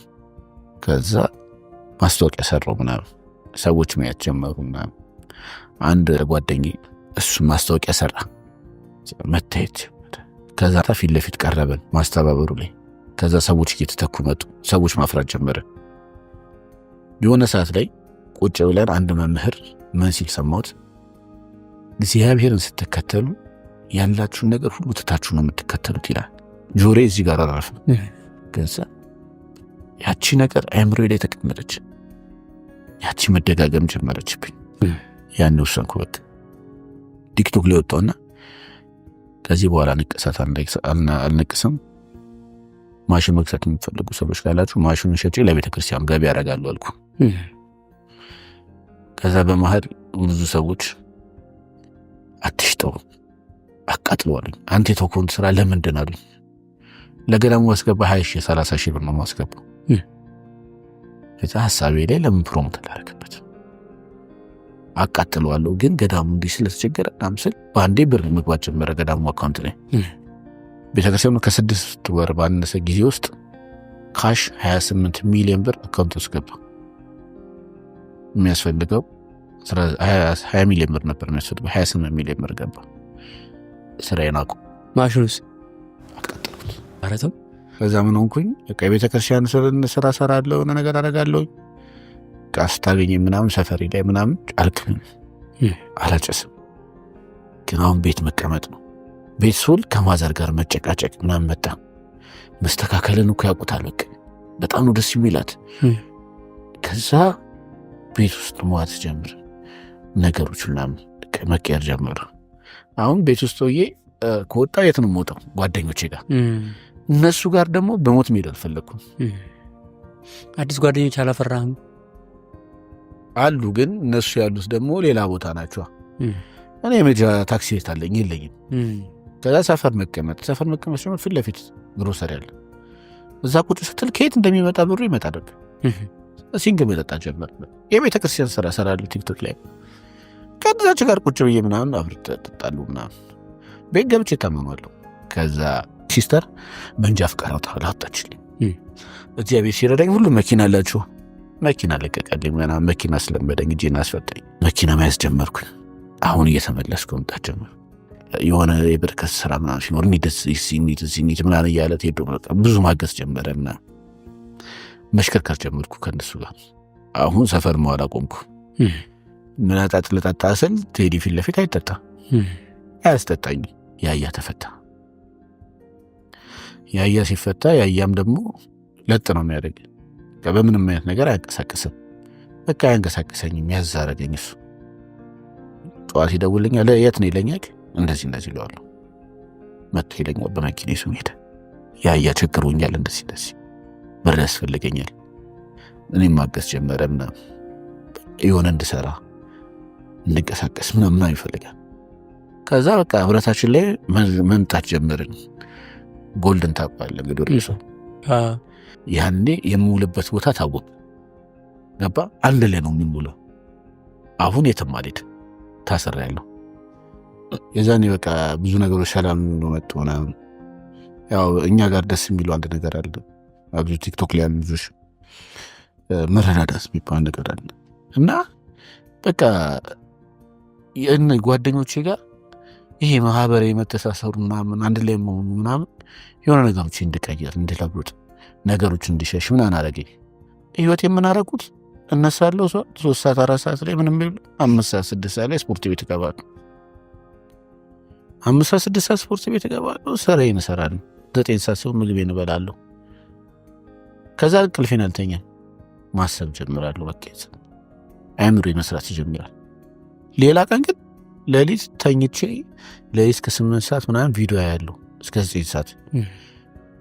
ከዛ ማስታወቂያ ሰራው ምናምን ሰዎች ማየት ጀመሩ ምናምን። አንድ ጓደኛዬ እሱ ማስታወቂያ ሰራ መታየት። ከዛ ፊት ለፊት ቀረበን ማስተባበሩ ላይ። ከዛ ሰዎች እየተተኩ መጡ። ሰዎች ማፍራት ጀመረ። የሆነ ሰዓት ላይ ቁጭ ብለን አንድ መምህር ምን ሲል ሰማሁት? እግዚአብሔርን ስትከተሉ ያላችሁን ነገር ሁሉ ትታችሁ ነው የምትከተሉት ይላል። ጆሬ እዚህ ጋር አረፈ። ከዛ ያቺ ነገር አእምሮዬ ላይ ተቀመጠች። ያቺ መደጋገም ጀመረችብኝ። ያን ወሰንኩ በቃ ቲክቶክ ላይ ወጣውና ከዚህ በኋላ ንቅሳት አልነቅስም። ማሽን መግዛት የምትፈልጉ ሰዎች ካላችሁ ማሽኑን ሸጬ ለቤተክርስቲያን ገቢ ያደርጋሉ አልኩ። ከዛ በመሃል ብዙ ሰዎች አትሽጠው አቃጥለዋል። አንተ የተወከውን ስራ ለምንድን አሉኝ። ለገዳሙ ማስገባ 20,000 30,000 ብር ነው ማስገባው። ከዛ ሐሳቤ ላይ ለምን ፕሮሞት አላደረግበት አቃጥለዋለሁ። ግን ገዳሙ እንዲህ ስለተቸገረ አምስል በአንዴ ብር መግባት ጀመረ ገዳሙ አካውንት ላይ። ቤተክርስቲያኑ ከ6 ወር ባነሰ ጊዜ ውስጥ ካሽ 28 ሚሊዮን ብር አካውንት ውስጥ ገባ። የሚያስፈልገው 20 ሚሊዮን ብር ነበር የሚያስፈልገው፣ 28 ሚሊዮን ብር ገባ። ስራዬን አቁ ማሽኑስ አቃጠልኩት። አረተው ከዛ ምን ሆንኩኝ? በቃ የቤተክርስቲያን ስራ ሰራለሁ፣ የሆነ ነገር አደርጋለሁ። ቃስ ታገኝ ምናምን ሰፈሪ ላይ ምናምን አልክም አላጨስም። ግን አሁን ቤት መቀመጥ ነው። ቤት ስውል ከማዘር ጋር መጨቃጨቅ ምናምን መጣ። መስተካከልን እኮ ያውቁታል። በቃ በጣም ነው ደስ የሚላት። ከዛ ቤት ውስጥ መዋት ጀምር ነገሮች ምናምን መቀየር ጀመሩ። አሁን ቤት ውስጥ ሆዬ ከወጣ የት ነው የምወጣው? ጓደኞቼ ጋር። እነሱ ጋር ደግሞ በሞት መሄድ አልፈለኩም። አዲስ ጓደኞች አላፈራህም? አሉ፣ ግን እነሱ ያሉት ደግሞ ሌላ ቦታ ናቸው። እኔ የመጃ ታክሲ ቤት አለኝ የለኝም። ከዛ ሰፈር መቀመጥ ሲሆን ፊት ለፊት ግሮሰሪ አለ። እዛ ቁጭ ስትል ከየት እንደሚመጣ ብሩ ይመጣል። ሲንግ መጠጣ ጀመር። የቤተክርስቲያን ስራ ሰራለሁ ቲክቶክ ላይ። ከዛች ጋር ቁጭ ብዬ ምናምን አብረን ጠጣሉ ምናምን። ቤት ገብቼ ታመማለሁ። ከዛ ሲስተር መንጃ ፍቃድ አወጣችልኝ። እግዚአብሔር ሲረዳኝ ሁሉ መኪና አላችሁ መኪና ለቀቀልኝ ምናምን መኪና ስለመደኝ እጄን አስፈታኝ። መኪና መያዝ ጀመርኩኝ። አሁን እየተመለስኩ መምጣት ጀመርኩ። የሆነ የበርከት ስራ ምናምን ሲኖር እንሂድ ምናምን እያለ ሄዶ ብዙ ማገዝ ጀመረ ምናምን መሽከርከር ጀመርኩ ከእነሱ ጋር። አሁን ሰፈር መዋል አቆምኩ። ምናጣጥ ልጠጣ ስል ቴዲ ፊት ለፊት አይጠጣ አያስጠጣኝ። ያያ ተፈታ። ያያ ሲፈታ ያያም ደግሞ ለጥ ነው የሚያደርግ። በምንም አይነት ነገር አያንቀሳቅስም። በቃ አያንቀሳቅሰኝም። ያዝ አደረገኝ እሱ። ጠዋት ይደውልኛል። የት ነው ይለኛል። እንደዚህ ይለዋለሁ። መጥቶ ይለኛል በመኪና ይዞ ሄደ። ያያ ቸግሮኛል፣ እንደዚህ ብር ያስፈልገኛል። እኔም ማገዝ ጀመረ ምናምን የሆነ እንድሰራ እንድንቀሳቀስ ምናምን ይፈልጋል። ከዛ በቃ ህብረታችን ላይ መምጣት ጀመርን። ጎልደን ታውቃለህ እንግዲህ ወደ ሰው ያኔ የምውልበት ቦታ ታወቀ። ገባ አንድ ላይ ነው የምንውለው። አሁን የትም አልሄድም፣ ታስሬያለሁ። የዛኔ በቃ ብዙ ነገሮች ሰላም መጡ ምናምን። ያው እኛ ጋር ደስ የሚለው አንድ ነገር አለ። ብዙ ቲክቶክ ላይ ያሉ ልጆች መረዳዳት የሚባል ነገር አለ እና በቃ የእነ ጓደኞቼ ጋር ይሄ ማህበራዊ መተሳሰሩ ምናምን አንድ ላይ መሆኑ ምናምን የሆነ ነገሮች እንድቀየር እንድለውጥ ነገሮች እንዲሸሽ ምናምን አደረገኝ። ህይወት የምናረጉት እነሳለሁ 3 ሰዓት 4 ሰዓት ላይ ምንም ቢል 5 ሰዓት 6 ሰዓት ላይ ስፖርት ቤት እገባለሁ። 5 ሰዓት 6 ሰዓት ስፖርት ቤት እገባለሁ። ስራዬን እሰራለሁ። 9 ሰዓት ሲሆን ምግቤን እበላለሁ። ከዛ እንቅልፌን አልተኛም። ማሰብ ጀምራለሁ። በቃ አእምሮዬ መስራት ይጀምራል። ሌላ ቀን ግን ሌሊት ተኝቼ ሌሊት እስከ 8 ሰዓት ምናምን ቪዲዮ ያያለሁ እስከ 9 ሰዓት።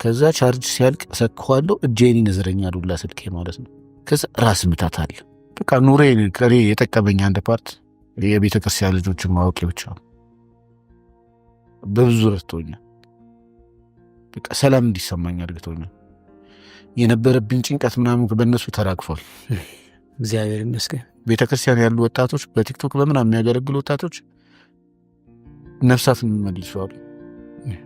ከዛ ቻርጅ ሲያልቅ ሰክኋለሁ። እጄን ይነዝረኛል ሁላ ስልኬ ማለት ነው። ከዛ ራስ ምታት አለ። በቃ ኑሬን ከኔ የጠቀመኝ አንድ ፓርት የቤተክርስቲያን ልጆችን ማወቄ ብቻ በብዙ ረድቶኛል። በቃ ሰላም እንዲሰማኝ አድርጎኛል። የነበረብኝ ጭንቀት ምናምን በእነሱ ተራግፏል። እግዚአብሔር ይመስገን። ቤተክርስቲያን ያሉ ወጣቶች፣ በቲክቶክ በምናምን የሚያገለግሉ ወጣቶች ነፍሳትን መልሰዋል።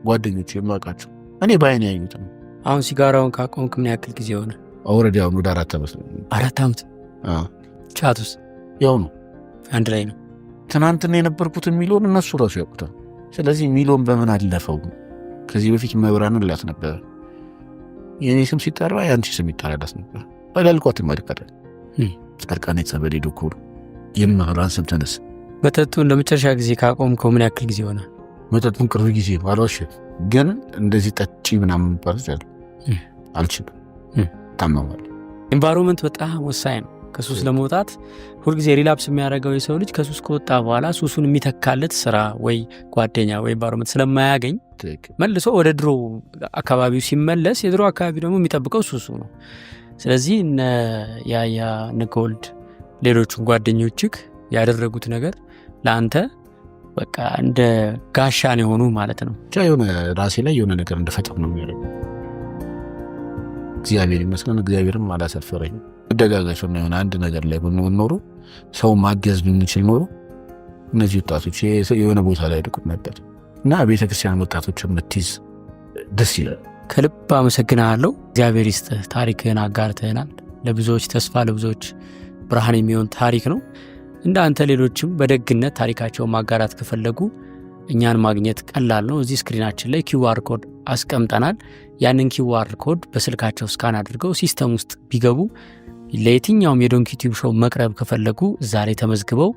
ጓደኞች የማውቃቸው እኔ ባይኔ ያዩት ነው። አሁን ሲጋራውን ካቆምክ ምን ያክል ጊዜ ሆነ? ኦልሬዲ አሁን ወደ 4 ዓመት ነው። 4 ዓመት። ቻቱስ ያው ነው፣ አንድ ላይ ነው። ትናንትና የነበርኩትን ሚሊዮን እነሱ ራሱ ያውቁታል። ስለዚህ ሚሊዮን በምን አለፈው? ከዚህ በፊት መብራንን ላት ነበር። የኔ ስም ሲጠራ ያንቺ ስም ይጠራዳስ ነበር። ባላልኳት ማድቀረ ጸርቃኔ ጸበሌ ዶኮር የማራን ስም ተነስ። መጠጡን ለመጨረሻ ጊዜ ካቆምከው ምን ያክል ጊዜ ሆነ? መጠጡን ቅርብ ጊዜ ባሏሽ፣ ግን እንደዚህ ጠጪ ምናምን ባልቻል አልችልም። ታማማለሁ። ኢንቫይሮንመንት በጣም ወሳኝ ነው። ከሱስ ለመውጣት ሁልጊዜ ሪላፕስ የሚያደርገው የሰው ልጅ ከሱስ ከወጣ በኋላ ሱሱን የሚተካለት ስራ ወይ ጓደኛ ወይ ኢንቫይሮንመንት ስለማያገኝ መልሶ ወደ ድሮ አካባቢው ሲመለስ የድሮ አካባቢ ደግሞ የሚጠብቀው ሱሱ ነው። ስለዚህ እነ ያያ እነ ጎልድ ሌሎቹን ጓደኞችህ ያደረጉት ነገር ለአንተ በቃ እንደ ጋሻን የሆኑ ማለት ነው። ብቻ የሆነ ራሴ ላይ የሆነ ነገር እንደፈጠር ነው የሚያደርገው። እግዚአብሔር ይመስገን። እግዚአብሔርም አላሰፈረኝ። ደጋጋሽ ነው የሆነ አንድ ነገር ላይ ብንሆን ኖሮ ሰው ማገዝ ብንችል ኖሮ እነዚህ ወጣቶች የሆነ ቦታ ላይ ድቁም ነበር እና ቤተክርስቲያን ወጣቶች የምትይዝ ደስ ይላል። ከልብ አመሰግናለሁ። እግዚአብሔር ይስጥህ። ታሪክህን አጋርተህናል። ለብዙዎች ተስፋ ለብዙዎች ብርሃን የሚሆን ታሪክ ነው። እንደ አንተ ሌሎችም በደግነት ታሪካቸውን ማጋራት ከፈለጉ እኛን ማግኘት ቀላል ነው። እዚህ ስክሪናችን ላይ QR ኮድ አስቀምጠናል። ያንን QR ኮድ በስልካቸው ስካን አድርገው ሲስተም ውስጥ ቢገቡ ለየትኛውም የዶንኪ ቲዩብ ሾው መቅረብ ከፈለጉ እዛ ላይ ተመዝግበው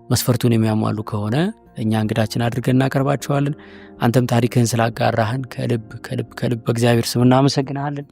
መስፈርቱን የሚያሟሉ ከሆነ እኛ እንግዳችን አድርገን እናቀርባቸዋለን። አንተም ታሪክህን ስላጋራህን ከልብ በእግዚአብሔር ስም እናመሰግናለን።